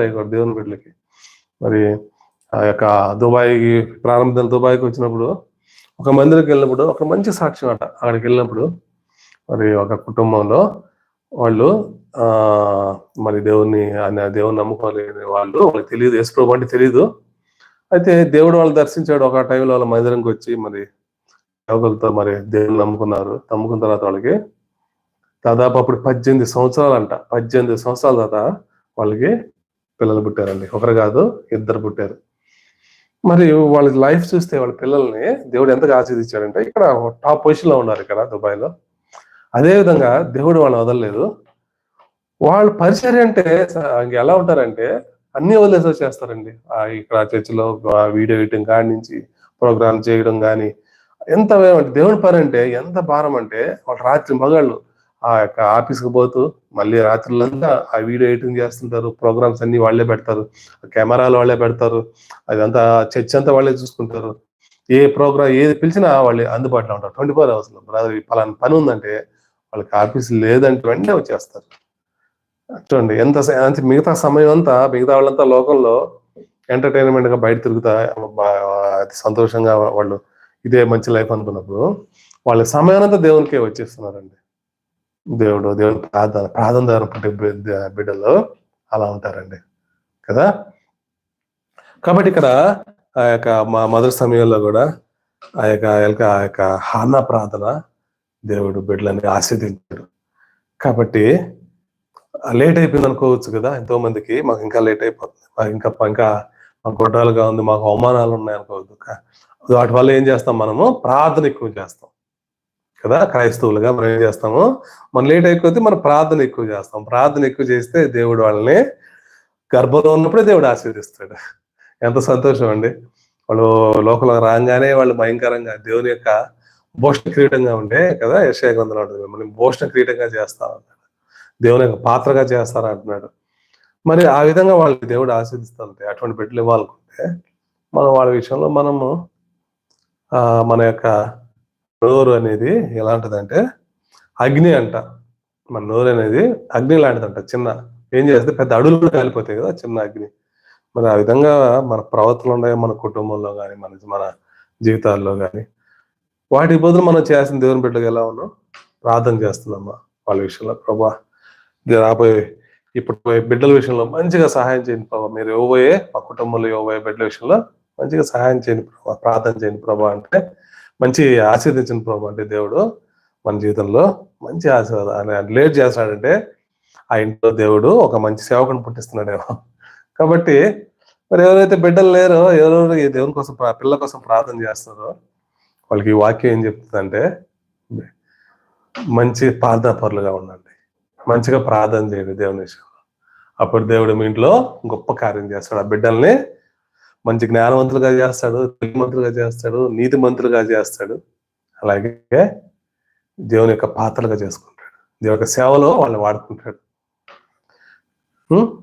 అయ్యకూడదు దేవుని బిడ్డలకి. మరి ఆ యొక్క దుబాయ్కి వచ్చినప్పుడు, ఒక మందిరికి వెళ్ళినప్పుడు ఒక మంచి సాక్ష్యం అట. అక్కడికి వెళ్ళినప్పుడు మరి ఒక కుటుంబంలో వాళ్ళు మరి దేవుణ్ణి నమ్ముకోలేని వాళ్ళు, వాళ్ళకి తెలియదు యేసు ప్రభు అంటే తెలియదు. అయితే దేవుడు వాళ్ళు దర్శించాడు. ఒక టైంలో వాళ్ళ మందిరంకి వచ్చి మరి సేవకులతో మరి దేవుని నమ్ముకున్న తర్వాత వాళ్ళకి దాదాపు అప్పుడు 18 సంవత్సరాలంట. 18 సంవత్సరాల తర్వాత వాళ్ళకి పిల్లలు పుట్టారండి. ఒకరు కాదు, ఇద్దరు పుట్టారు. మరి వాళ్ళ లైఫ్ చూస్తే వాళ్ళ పిల్లల్ని దేవుడు ఎంతగా ఆశీర్వదించాడంటే ఇక్కడ టాప్ పొజిషన్ లో ఉన్నారు ఇక్కడ దుబాయ్లో. అదే విధంగా దేవుడు వాళ్ళని వదలలేదు. వాళ్ళు పరిచర్య అంటే ఎలా ఉంటారంటే అన్ని వదిలేసి వచ్చేస్తారండి. ఇక్కడ చర్చిలో వీడియో ఎడిటింగ్ కాడి నుంచి ప్రోగ్రామ్ చేయడం కానీ ఎంత దేవుని పని అంటే ఎంత భారం అంటే వాళ్ళు రాత్రి మగాళ్ళు ఆ యొక్క ఆఫీస్కి పోతూ మళ్ళీ రాత్రులంతా ఆ వీడియో ఎడిటింగ్ చేస్తుంటారు. ప్రోగ్రామ్స్ అన్ని వాళ్ళే పెడతారు, కెమెరాలు వాళ్ళే పెడతారు, అదంతా చర్చ్ అంతా వాళ్ళే చూసుకుంటారు. ఏ ప్రోగ్రామ్ ఏది పిలిచినా వాళ్ళే అందుబాటులో ఉంటారు 24 hours. బ్రదర్ పలానా పని ఉందంటే వాళ్ళకి ఆఫీస్ లేదంటే వెంటనే వచ్చేస్తారు. చూడండి ఎంత మిగతా సమయం అంతా మిగతా వాళ్ళంతా లోకంలో ఎంటర్టైన్మెంట్ గా బయట తిరుగుతా సంతోషంగా వాళ్ళు ఇదే మంచి లైఫ్ అనుకున్నప్పుడు వాళ్ళ సమయానంతా దేవునికే వచ్చేస్తున్నారండి. దేవుని ప్రార్థన ద్వారా పుట్టే బిడ్డలు అలా ఉంటారండి కదా. కాబట్టి ఇక్కడ ఆ యొక్క మా మొదటి సమయంలో కూడా ఆ యొక్క హానా ప్రార్థన దేవుడు బిడ్డలని ఆశీర్వదించాడు. కాబట్టి లేట్ అయిపోయింది అనుకోవచ్చు కదా ఎంతో మందికి, మాకు ఇంకా లేట్ అయిపోతుంది, మాకు మాకు గొడ్రాలుగా ఉంది, మాకు అవమానాలు ఉన్నాయి అనుకోవద్దు. వాటి వల్ల ఏం చేస్తాం, మనము ప్రార్థన ఎక్కువ చేస్తాం కదా. క్రైస్తవులుగా మనం ఏం చేస్తాము, మనం లేట్ అయిపోతే మనం ప్రార్థన ఎక్కువ చేస్తాం. ప్రార్థన ఎక్కువ చేస్తే దేవుడు వాళ్ళని గర్భంలో ఉన్నప్పుడే దేవుడు ఆశీర్వదిస్తాడు. ఎంత సంతోషం అండి. వాళ్ళు లోకంలో రాగానే వాళ్ళు భయంకరంగా దేవుని యొక్క భూషణ క్రీడంగా ఉండే కదా. యెషయా గ్రంథంలో ఉంటుంది, మిమ్మల్ని భూషణ క్రీడంగా చేస్తా ఉన్నాడు, దేవుని యొక్క పాత్రగా చేస్తారా అంటున్నాడు. మరి ఆ విధంగా వాళ్ళకి దేవుడు ఆశీర్దిస్తుంటే అటువంటి బిడ్డలు ఇవ్వాలనుకుంటే మనం వాళ్ళ విషయంలో మనము మన యొక్క నోరు అనేది ఎలాంటిదంటే అగ్ని అంట. మన నోరు అనేది అగ్ని లాంటిదంట. చిన్న ఏం చేస్తే పెద్ద అడుగులు కాలిపోతాయి కదా చిన్న అగ్ని. మరి ఆ విధంగా మన ప్రవర్తనలు ఉన్నాయి, మన కుటుంబంలో కానీ మన జీవితాల్లో కానీ. వాటి బదులు మనం చేయాల్సిన దేవుని బిడ్డగా ఎలా ఉన్నాం, ప్రార్థన చేస్తున్నామా వాళ్ళ విషయంలో. ప్రభా రాబోయే ఇప్పుడు బిడ్డల విషయంలో మంచిగా సహాయం చేయండి ప్రభా, మీరు ఇవ్వబోయే మా కుటుంబంలో ఇవ్వబోయే బిడ్డల విషయంలో మంచిగా సహాయం చేయండి ప్రభా, ప్రార్థన చేయండి ప్రభా అంటే మంచి ఆశీర్వదించిన ప్రభా అంటే దేవుడు మన జీవితంలో మంచి ఆశీర్వాదం లేట్ చేస్తాడంటే ఆ ఇంట్లో దేవుడు ఒక మంచి సేవకుని పుట్టిస్తున్నాడేమో. కాబట్టి మరి ఎవరైతే బిడ్డలు లేరో, ఎవరెవరు ఈ దేవుని కోసం పిల్లల కోసం ప్రార్థన చేస్తారో వాళ్ళకి ఈ వాక్యం ఏం చెప్తుందంటే మంచి ప్రార్థనా పరులుగా ఉండండి, మంచిగా ప్రార్థన చేయండి దేవుని విషయంలో. అప్పుడు దేవుడు మీ ఇంట్లో గొప్ప కార్యం చేస్తాడు. ఆ బిడ్డల్ని మంచి జ్ఞానవంతులుగా చేస్తాడు, తెలివిమంతులుగా చేస్తాడు, నీతిమంతులుగా చేస్తాడు. అలాగే దేవుని యొక్క పాత్రలుగా చేసుకుంటాడు, దేవుని యొక్క సేవలో వాళ్ళని వాడుకుంటాడు.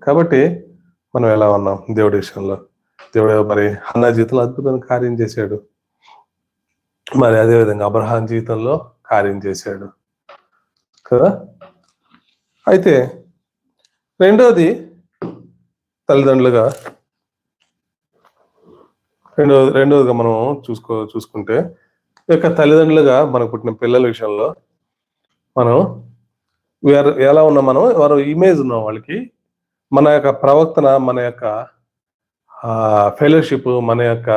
కాబట్టి మనం ఎలా ఉన్నాం దేవుడి విషయంలో. దేవుడు మరి హన్నా జీవితంలో అద్భుతమైన కార్యం చేశాడు, మరి అదేవిధంగా అబ్రహాం జీవితంలో కార్యం చేశాడు కదా. అయితే రెండోది తల్లిదండ్రులుగా రెండోదిగా మనం చూసుకుంటే యొక్క తల్లిదండ్రులుగా మనకు పుట్టిన పిల్లల విషయంలో మనం ఎలా ఉన్నాం, మనం వారు ఇమేజ్ ఉన్నాం వాళ్ళకి. మన యొక్క ప్రవర్తన, మన యొక్క ఫెలోషిప్, మన యొక్క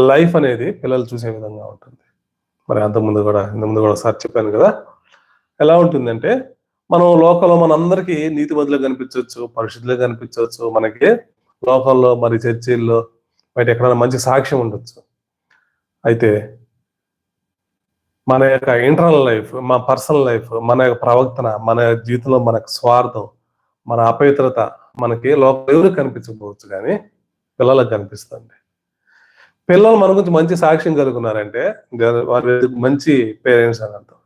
లైఫ్ అనేది పిల్లలు చూసే విధంగా ఉంటుంది. మరి ఇంతకుముందు కూడా ఒకసారి చెప్పాను కదా, ఎలా ఉంటుందంటే మనం లోకంలో మనందరికీ నీతిమంతులుగా కనిపించవచ్చు, పరిశుద్ధులుగా కనిపించవచ్చు, మనకి లోకంలో మరి చర్చిల్లో బయట ఎక్కడైనా మంచి సాక్ష్యం ఉండొచ్చు. అయితే మన యొక్క ఇంటర్నల్ లైఫ్, మన పర్సనల్ లైఫ్, మన యొక్క ప్రవర్తన, మన జీవితంలో మనకు స్వార్థం, మన అపవిత్రత మనకి లోపల ఎవరు కనిపించకపోవచ్చు, కానీ పిల్లలకు కనిపిస్తుంది. పిల్లలు మన గురించి మంచి సాక్ష్యం కలుగున్నారంటే వారు మంచి పేరెంట్స్ అని అర్థం.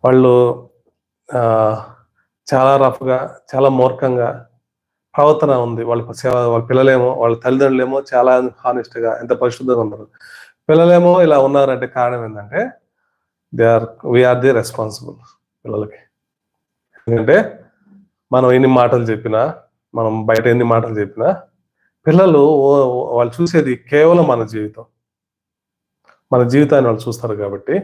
వాళ్ళు చాలా రఫ్గా, చాలా మూర్ఖంగా ప్రవర్తన ఉంది వాళ్ళ పిల్లలేమో, వాళ్ళ తల్లిదండ్రులేమో చాలా హానెస్ట్గా, ఎంత పరిశుద్ధంగా ఉన్నారు. పిల్లలేమో ఇలా ఉన్నారంటే కారణం ఏంటంటే వీఆర్ ది రెస్పాన్సిబుల్ పిల్లలకి. ఎందుకంటే మనం ఎన్ని మాటలు చెప్పినా, మనం బయట ఎన్ని మాటలు చెప్పినా పిల్లలు వాళ్ళు చూసేది కేవలం మన జీవితాన్ని వాళ్ళు చూస్తారు. కాబట్టి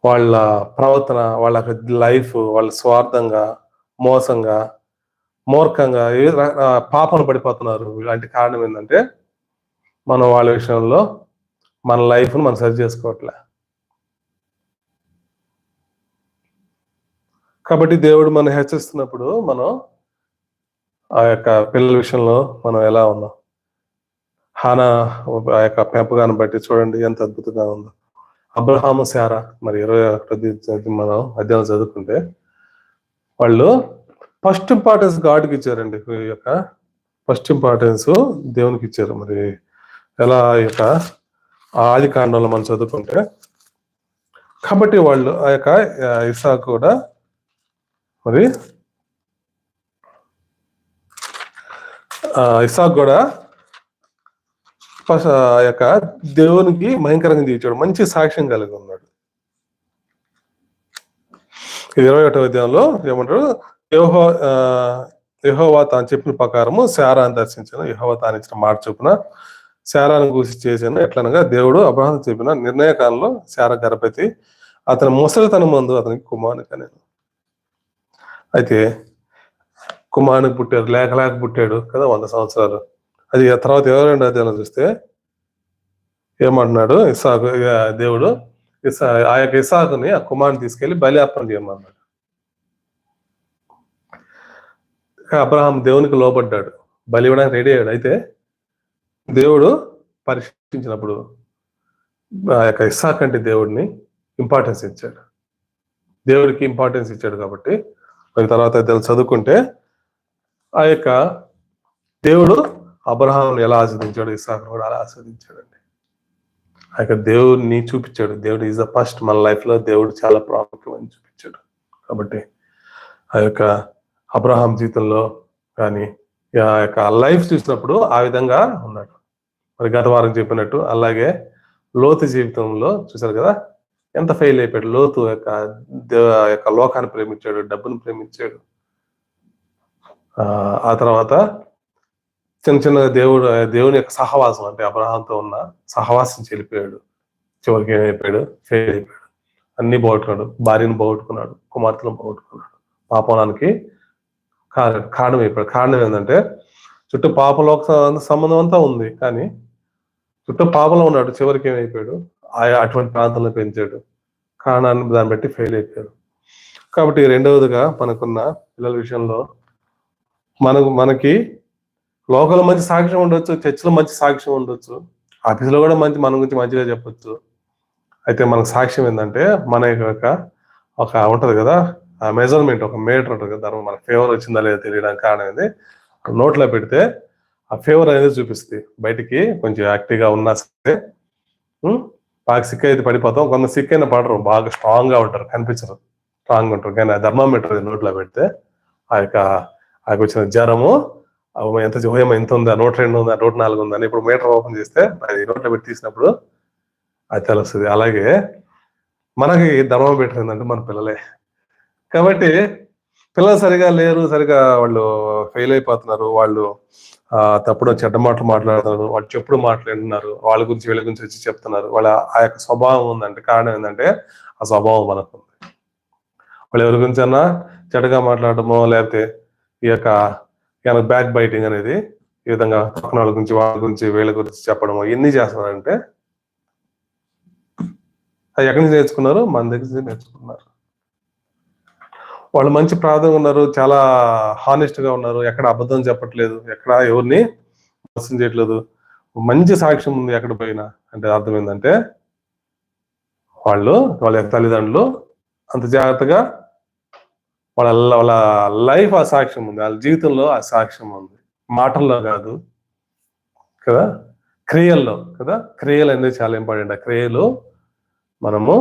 వాళ్ళ ప్రవర్తన, వాళ్ళ లైఫ్, వాళ్ళ స్వార్థంగా, మోసంగా, మూర్ఖంగా పాపను పడిపోతున్నారు. ఇలాంటి కారణం ఏంటంటే మనం వాళ్ళ విషయంలో మన లైఫ్ను మనం సరి చేసుకోవట్లే. కాబట్టి దేవుడు మనం హెచ్చరిస్తున్నప్పుడు మనం ఆ యొక్క పిల్లల విషయంలో మనం ఎలా ఉన్నాం. హానా ఆ యొక్క పెంపకాన్ని బట్టి చూడండి ఎంత అద్భుతంగా ఉందో. అబ్రహాము శారా మరి 21 మనం అధ్యాయం చదువుకుంటే వాళ్ళు ఫస్ట్ ఇంపార్టెన్స్ గాడ్కి ఇచ్చారండి. ఈ యొక్క ఫస్ట్ ఇంపార్టెన్స్ దేవునికి ఇచ్చారు. మరి ఎలా ఈ యొక్క ఆది కాండంలో మనం చదువుకుంటే కాబట్టి వాళ్ళు ఆ యొక్క ఇసాకు కూడా మరి ఇసాకు కూడా ఆ యొక్క దేవునికి భయంకరంగా జీవించాడు, మంచి సాక్ష్యం కలిగి ఉన్నాడు. 21వ అధ్యాయంలో ఏమంటారు, యెహోవా తాను చెప్పిన ప్రకారము శారాను దర్శించిన, యెహోవా తాను ఇచ్చిన మాట చొప్పున శారాను కూసి చేశాను. ఎట్లనగా దేవుడు అబ్రహాం చెప్పిన నిర్ణయ కాలంలో శారా గర్భవతి, అతని ముసలితనం ముందు అతనికి కుమారుని కనేను. అయితే కుమారునికి పుట్టారు, లేక పుట్టాడు కదా 100 సంవత్సరాలు. అది తర్వాత 22వ అధ్యాయంలో చూస్తే ఏమంటున్నాడు, ఇస్సాకు దేవుడు ఆ యొక్క ఇస్సాకుని ఆ కుమారుని తీసుకెళ్లి బలి అర్పణ చేయమన్నాడు. అబ్రహాం దేవునికి లోబడ్డాడు, బలి ఇవ్వడానికి రెడీ అయ్యాడు. అయితే దేవుడు పరీక్షించినప్పుడు ఆ యొక్క ఇస్సాకు అంటే దేవుడిని ఇంపార్టెన్స్ ఇచ్చాడు, దేవుడికి ఇంపార్టెన్స్ ఇచ్చాడు. కాబట్టి మరి తర్వాత చదువుకుంటే ఆ యొక్క దేవుడు అబ్రహాంను ఎలా ఆస్వాదించాడు, ఇస్సాకును కూడా అలా ఆస్వాదించాడండి. ఆ యొక్క దేవుడిని చూపించాడు. దేవుడు ఈజ్ ద ఫస్ట్. మన లైఫ్ లో దేవుడు చాలా ప్రాముఖ్యమని చూపించాడు. కాబట్టి ఆ యొక్క అబ్రహాం జీవితంలో కానీ ఆ యొక్క లైఫ్ చూసినప్పుడు ఆ విధంగా ఉన్నాడు. మరి గత వారం చెప్పినట్టు అలాగే లోతు జీవితంలో చూశారు కదా ఎంత ఫెయిల్ అయిపోయాడు. లోతు యొక్క లోకాన్ని ప్రేమించాడు, డబ్బును ప్రేమించాడు. ఆ తర్వాత చిన్న దేవుని యొక్క సహవాసం అంటే అబ్రహాంతో ఉన్న సహవాసం చెల్లిపోయాడు. చివరికి ఏమైపోయాడు, ఫెయిల్ అయిపోయాడు. అన్ని పోగొట్టుకున్నాడు, భార్యను పోగొట్టుకున్నాడు, కుమార్తెను పోగొట్టుకున్నాడు. పాపానికి కారణం అయిపోయాడు. కారణం ఏంటంటే చుట్టూ పాపలోక సంబంధం అంతా ఉంది, కానీ చుట్టూ పాపలో ఉన్నాడు. చివరికి ఏమైపోయాడు, అటువంటి ప్రాంతంలో పెంచాడు. కారణాన్ని దాన్ని బట్టి ఫెయిల్ అయిపోయాడు. కాబట్టి రెండవదిగా మనకున్న పిల్లల విషయంలో మనకి లోకల్ మంచి సాక్ష్యం ఉండొచ్చు, చర్చిలో మంచి సాక్ష్యం ఉండొచ్చు, ఆఫీసులో కూడా మన గురించి మంచిగా చెప్పొచ్చు. అయితే మనకు సాక్ష్యం ఏంటంటే మన యొక్క ఒక ఉంటది కదా ఆ మెజర్మెంట్, ఒక మీటర్ ఉంటుంది కదా, దాని మనకు ఫేవర్ వచ్చిందా లేదా తెలియడానికి కారణం ఏంది, నోట్లో పెడితే ఆ ఫేవర్ అనేది చూపిస్తుంది. బయటికి కొంచెం యాక్టివ్గా ఉన్నా సరే బాగా సిక్ అయితే పడిపోతాం, కొంత సిక్ అయినా పడరు, బాగా స్ట్రాంగ్ గా ఉంటారు, కనిపించరు, స్ట్రాంగ్ ఉంటారు. కానీ ఆ థర్మామీటర్ నోట్లో పెడితే ఆ యొక్క వచ్చిన జ్వరము ఎంత జోయం ఎంత ఉందా, 102 ఉందా, 104 ఉందా అని ఇప్పుడు మీటర్ ఓపెన్ చేస్తే అది నోట్లో పెట్టి తీసినప్పుడు అది తెలుస్తుంది. అలాగే మనకి థర్మామీటర్ ఏంటంటే మన పిల్లలే. కాబట్టి పిల్లలు సరిగా లేరు, సరిగా వాళ్ళు ఫెయిల్ అయిపోతున్నారు, వాళ్ళు తప్పుడు చెడ్డ మాటలు మాట్లాడుతున్నారు, వాళ్ళు చెప్పుడు మాట్లాడుతున్నారు, వాళ్ళ గురించి వీళ్ళ గురించి వచ్చి చెప్తున్నారు. వాళ్ళ ఆ యొక్క స్వభావం ఉందంటే కారణం ఏంటంటే ఆ స్వభావం మనకు ఉంది. వాళ్ళు ఎవరి గురించి అన్నా చెడ్డగా మాట్లాడటమో లేకపోతే ఈ యొక్క బ్యాక్ బైటింగ్ అనేది ఈ విధంగా పక్కన వాళ్ళ గురించి వాళ్ళ గురించి వీళ్ళ గురించి చెప్పడము ఎన్ని చేస్తున్నారంటే అది ఎక్కడి నుంచి నేర్చుకున్నారు, మన దగ్గర నుంచి నేర్చుకున్నారు. వాళ్ళు మంచి ప్రార్థన ఉన్నారు, చాలా హానెస్ట్ గా ఉన్నారు, ఎక్కడ అబద్ధం చెప్పట్లేదు, ఎక్కడ ఎవరిని మోసం చేయట్లేదు, మంచి సాక్ష్యం ఉంది ఎక్కడ పోయినా. అంటే అర్థం ఏంటంటే వాళ్ళ యొక్క తల్లిదండ్రులు అంత జాగ్రత్తగా వాళ్ళ లైఫ్ ఆ సాక్ష్యం ఉంది, వాళ్ళ జీవితంలో ఆ సాక్ష్యం ఉంది, మాటల్లో కాదు కదా, క్రియల్లో కదా. క్రియలు అనేది చాలా ఇంపార్టెంట్. ఆ క్రియలు మనము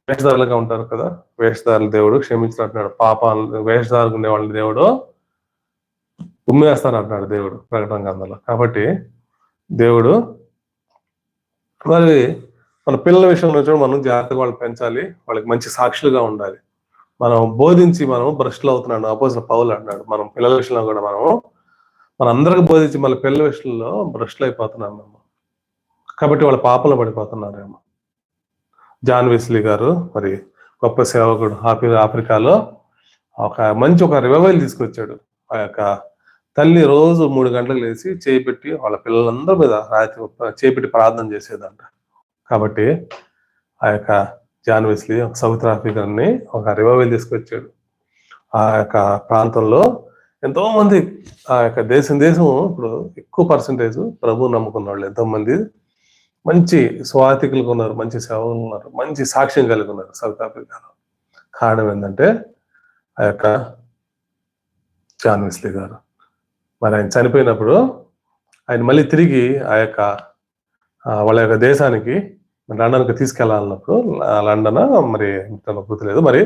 వేషధారులుగా ఉంటారు కదా, వేషధారులు దేవుడు క్షమించినట్టున్నాడు, పాపాలు వేషధారులు ఉండే వాళ్ళని దేవుడు ఉమ్మేస్తాను అంటున్నాడు దేవుడు ప్రకటన గ్రంథంలో. కాబట్టి దేవుడు మరి మన పిల్లల విషయంలో కూడా మనం జాగ్రత్తగా వాళ్ళు పెంచాలి, వాళ్ళకి మంచి సాక్షులుగా ఉండాలి. మనం బోధించి మనం భ్రష్టులు అవుతున్నాడు అపోస్తలుడు పౌలు అంటున్నాడు. మనం పిల్లల విషయంలో కూడా మన అందరికి బోధించి మళ్ళీ పిల్లల విషయంలో భ్రష్టులు అయిపోతున్నాం. కాబట్టి వాళ్ళ పాపంలో పడిపోతున్నారేమో. జాన్ వెస్లీ గారు మరి గొప్ప సేవకుడు, ఆఫ్రికాలో ఒక రివైవల్ తీసుకొచ్చాడు. ఆ యొక్క తల్లి రోజు 3 గంటలకు లేచి చేపెట్టి వాళ్ళ పిల్లలందరి మీద చేపెట్టి ప్రార్థన చేసేదంట. కాబట్టి ఆ యొక్క జాన్ వెస్లీ ఒక సౌత్ ఆఫ్రికన్ని ఒక రివైవల్ తీసుకొచ్చాడు. ఆ యొక్క ప్రాంతంలో ఎంతో మంది ఆ యొక్క దేశం ఇప్పుడు ఎక్కువ పర్సంటేజ్ ప్రభువు నమ్ముకున్న వాళ్ళు ఎంతో మంది మంచి స్వాతికులు ఉన్నారు, మంచి సేవలు ఉన్నారు, మంచి సాక్ష్యం కలిగి ఉన్నారు సౌత్ ఆఫ్రికాలో. కారణం ఏంటంటే ఆ యొక్క జాన్ వెస్లీ గారు. మరి ఆయన చనిపోయినప్పుడు ఆయన మళ్ళీ తిరిగి ఆ యొక్క వాళ్ళ యొక్క దేశానికి లండన్కి తీసుకెళ్లాలన్నప్పుడు, లండన్ మరి గుర్తులేదు, మరి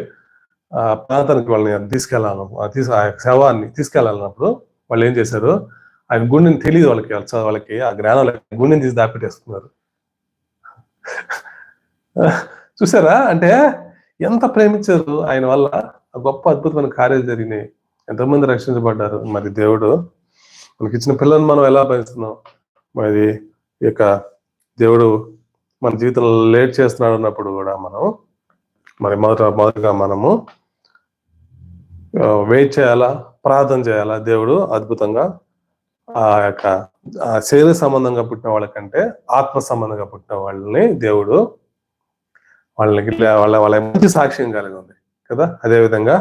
ఆ ప్రాంతానికి వాళ్ళని తీసుకెళ్లాలను ఆ యొక్క శవాన్ని తీసుకెళ్లాలన్నప్పుడు వాళ్ళు ఏం చేశారు, ఆయన గుండెని తెలియదు వాళ్ళకి ఆ జ్ఞానం గుండెని తీసి దాపెట్టేస్తున్నారు. చూసారా, అంటే ఎంత ప్రేమించారు ఆయన వల్ల గొప్ప అద్భుతమైన కార్యాలు జరిగినాయి, ఎంతోమంది రక్షించబడ్డారు. మరి దేవుడు మనకి ఇచ్చిన పిల్లలను మనం ఎలా భరిస్తున్నాం, మరి ఈ యొక్క దేవుడు మన జీవితంలో లేట్ చేస్తున్నాడు అన్నప్పుడు కూడా మనం మరి మొదటగా మనము వెయిట్ చేయాలా, ప్రార్థన చేయాలా. దేవుడు అద్భుతంగా ఆ యొక్క శరీర సంబంధంగా పుట్టిన వాళ్ళకంటే ఆత్మ సంబంధంగా పుట్టిన వాళ్ళని దేవుడు వాళ్ళ మంచి సాక్ష్యం కలిగి ఉంది కదా. అదేవిధంగా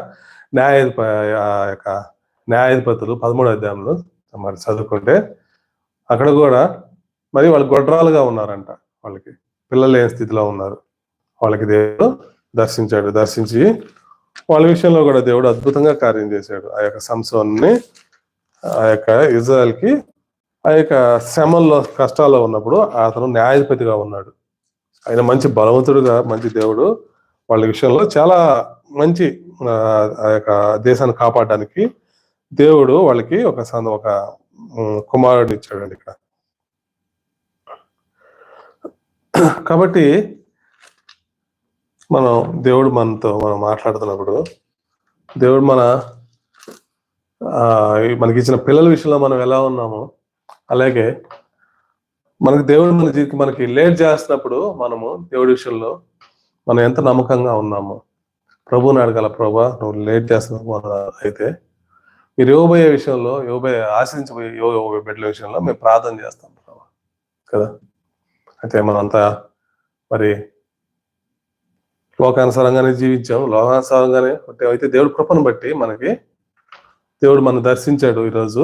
న్యాయాధిపతులు 13వ అధ్యాయంలో మరి చదువుకుంటే అక్కడ కూడా మరి వాళ్ళు గొడ్రాలుగా ఉన్నారంట, వాళ్ళకి పిల్లలు లేని స్థితిలో ఉన్నారు. వాళ్ళకి దేవుడు దర్శించి వాళ్ళ విషయంలో కూడా దేవుడు అద్భుతంగా కార్యం చేశాడు. ఆ యొక్క సంసోన్ని ఆ యొక్క ఇజ్రాయెల్కి ఆ యొక్క శ్రమల్లో కష్టాల్లో ఉన్నప్పుడు అతను న్యాయాధిపతిగా ఉన్నాడు. ఆయన మంచి బలవంతుడుగా, మంచి దేవుడు వాళ్ళ విషయంలో చాలా మంచి ఆ యొక్క దేశాన్ని కాపాడడానికి దేవుడు వాళ్ళకి ఒక కుమారుడు ఇచ్చాడు ఇక్కడ. కాబట్టి దేవుడు మనం మాట్లాడుతున్నప్పుడు దేవుడు మనకి ఇచ్చిన పిల్లల విషయంలో మనం ఎలా ఉన్నామో, అలాగే దేవుడు మనకి లేట్ చేస్తున్నప్పుడు మనము దేవుడి విషయంలో మనం ఎంత నమ్మకంగా ఉన్నామో ప్రభువుని అడగాల. ప్రభా, నువ్వు లేట్ చేస్తున్నావు అయితే మీరు యోబోయే విషయంలో, ఆశ్రయించబోయే బిడ్డల విషయంలో మేము ప్రార్థన చేస్తాం ప్రభా కదా. అయితే మనంతా మరి లోకానుసారంగానే జీవించాం, లోకానుసారంగానే అయితే దేవుడి కృపను బట్టి దేవుడు మనం దర్శించాడు. ఈరోజు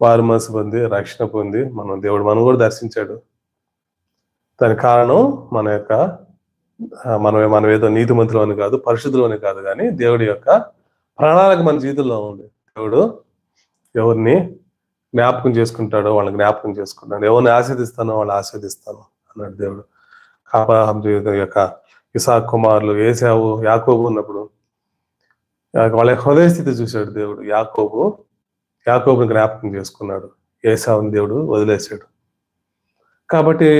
వారు మనసు పొంది రక్షణ పొంది దేవుడు మనం కూడా దర్శించాడు. దానికి కారణం మనం ఏదో నీతిమంతులు అని కాదు, పరిశుద్ధులు అని కాదు, కానీ దేవుడి యొక్క ప్రణాళిక మన జీవితంలో ఉంది. దేవుడు ఎవరిని జ్ఞాపకం చేసుకుంటాడో వాళ్ళని జ్ఞాపకం చేసుకుంటాడు, ఎవరిని ఆస్వాదిస్తానో వాళ్ళు ఆస్వాదిస్తాను అన్నాడు దేవుడు. అబ్రహాము జీవితం యొక్క ఇసాకు కుమారులు ఏశావు, యాకోబు ఉన్నప్పుడు వాళ్ళ హృదయ స్థితి చూశాడు దేవుడు. యాకోబుని జ్ఞాపకం చేసుకున్నాడు, ఏశావుని దేవుడు వదిలేశాడు. కాబట్టి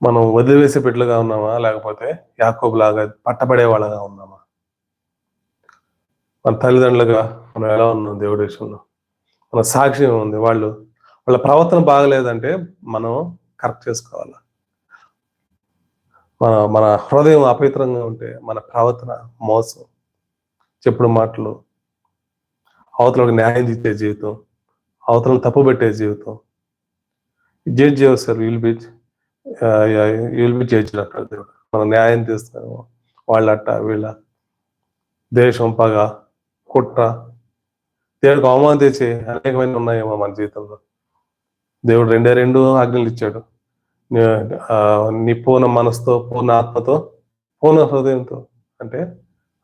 మనం వదిలివేసే బిడ్డలుగా ఉన్నామా, లేకపోతే యాకోబు లాగా పట్టబడే వాళ్ళగా ఉన్నామా? మన తల్లిదండ్రులుగా మనం ఎలా ఉన్నాం దేవుడి విషయంలో? మన సాక్ష్యం ఉంది. వాళ్ళ ప్రవర్తన బాగలేదంటే మనం కరెక్ట్ చేసుకోవాలి. మన హృదయం అపవిత్రంగా ఉంటే మన ప్రవర్తన మోసం, చెప్పుడు మాటలు, అవతలకు న్యాయం చేసే జీవితం, అవతలను తప్పు పెట్టే జీవితం, జడ్జ్ చేస్తారు. విల్ బి జడ్జ్ అక్కడ దేవుడు. మనం న్యాయం చేస్తాము, వాళ్ళట్ట వీళ్ళ దేశం, పగ, కుట్ర, దేవుడికి అవమానం తెచ్చే అనేకమైన ఉన్నాయేమో మన జీవితంలో. దేవుడు 2 ఆజ్ఞలు ఇచ్చాడు. నీ పూర్ణ మనసుతో, పూర్ణ ఆత్మతో, పూర్ణ హృదయంతో అంటే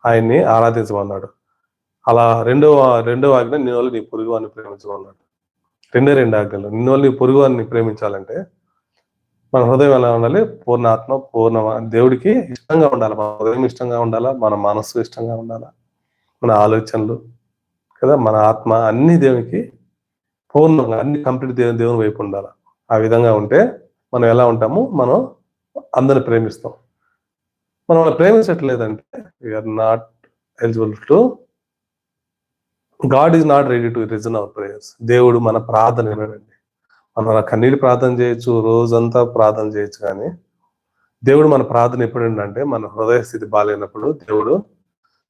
ఆయన్ని ఆరాధించమన్నాడు. అలా రెండవ ఆజ్ఞ, నిన్ను వల్ల నీ పొరుగు వారిని ప్రేమించమన్నాడు. 2 ఆజ్ఞలు. నిన్ను వల్ల నీ పొరుగు వారిని ప్రేమించాలంటే మన హృదయం ఎలా ఉండాలి? పూర్ణ ఆత్మ, దేవుడికి ఇష్టంగా ఉండాలి. మన హృదయం ఇష్టంగా ఉండాలా, మన మనస్సు ఇష్టంగా ఉండాలా, మన ఆలోచనలు కదా, మన ఆత్మ అన్ని దేవునికి పూర్ణంగా, అన్ని కంప్లీట్ దేవుని వైపు ఉండాలి. ఆ విధంగా ఉంటే మనం ఎలా ఉంటాము? మనం అందరిని ప్రేమిస్తాం. మనం వాళ్ళని ప్రేమించట్లేదంటే we are not eligible to, god is not ready to listen our prayers. దేవుడు మన ప్రార్థన వినడండి. మనం కన్నీటి ప్రార్థన చేయొచ్చు, రోజంతా ప్రార్థన చేయొచ్చు, కానీ దేవుడు మన ప్రార్థన ఎప్పుడంటే మన హృదయ స్థితి బాగాలేనప్పుడు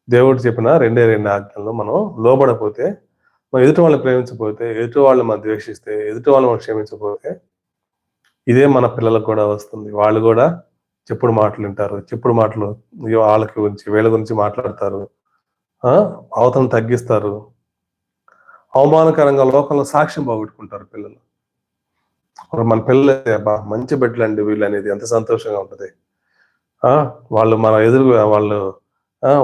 దేవుడు చెప్పిన 2 ఆజ్ఞల్లో మనం లోబడపోతే మనం ఎదుటి వాళ్ళని ప్రేమించకపోతే, ఎదుటి వాళ్ళని మనం ద్వేషిస్తే, ఎదుటి వాళ్ళని మనం క్షమించకపోతే, ఇదే మన పిల్లలకు కూడా వస్తుంది. వాళ్ళు కూడా చెప్పుడు మాటలు వింటారు. చెప్పుడు మాటలు వాళ్ళ గురించి వీళ్ళ గురించి మాట్లాడతారు. అవతలను తగ్గిస్తారు. అవమానకరంగా లోకంలో సాక్ష్యం పోగొట్టుకుంటారు పిల్లలు. మన పిల్లలు అబ్బా మంచి బిడ్డలండి వీళ్ళు అనేది ఎంత సంతోషంగా ఉంటది. వాళ్ళు మన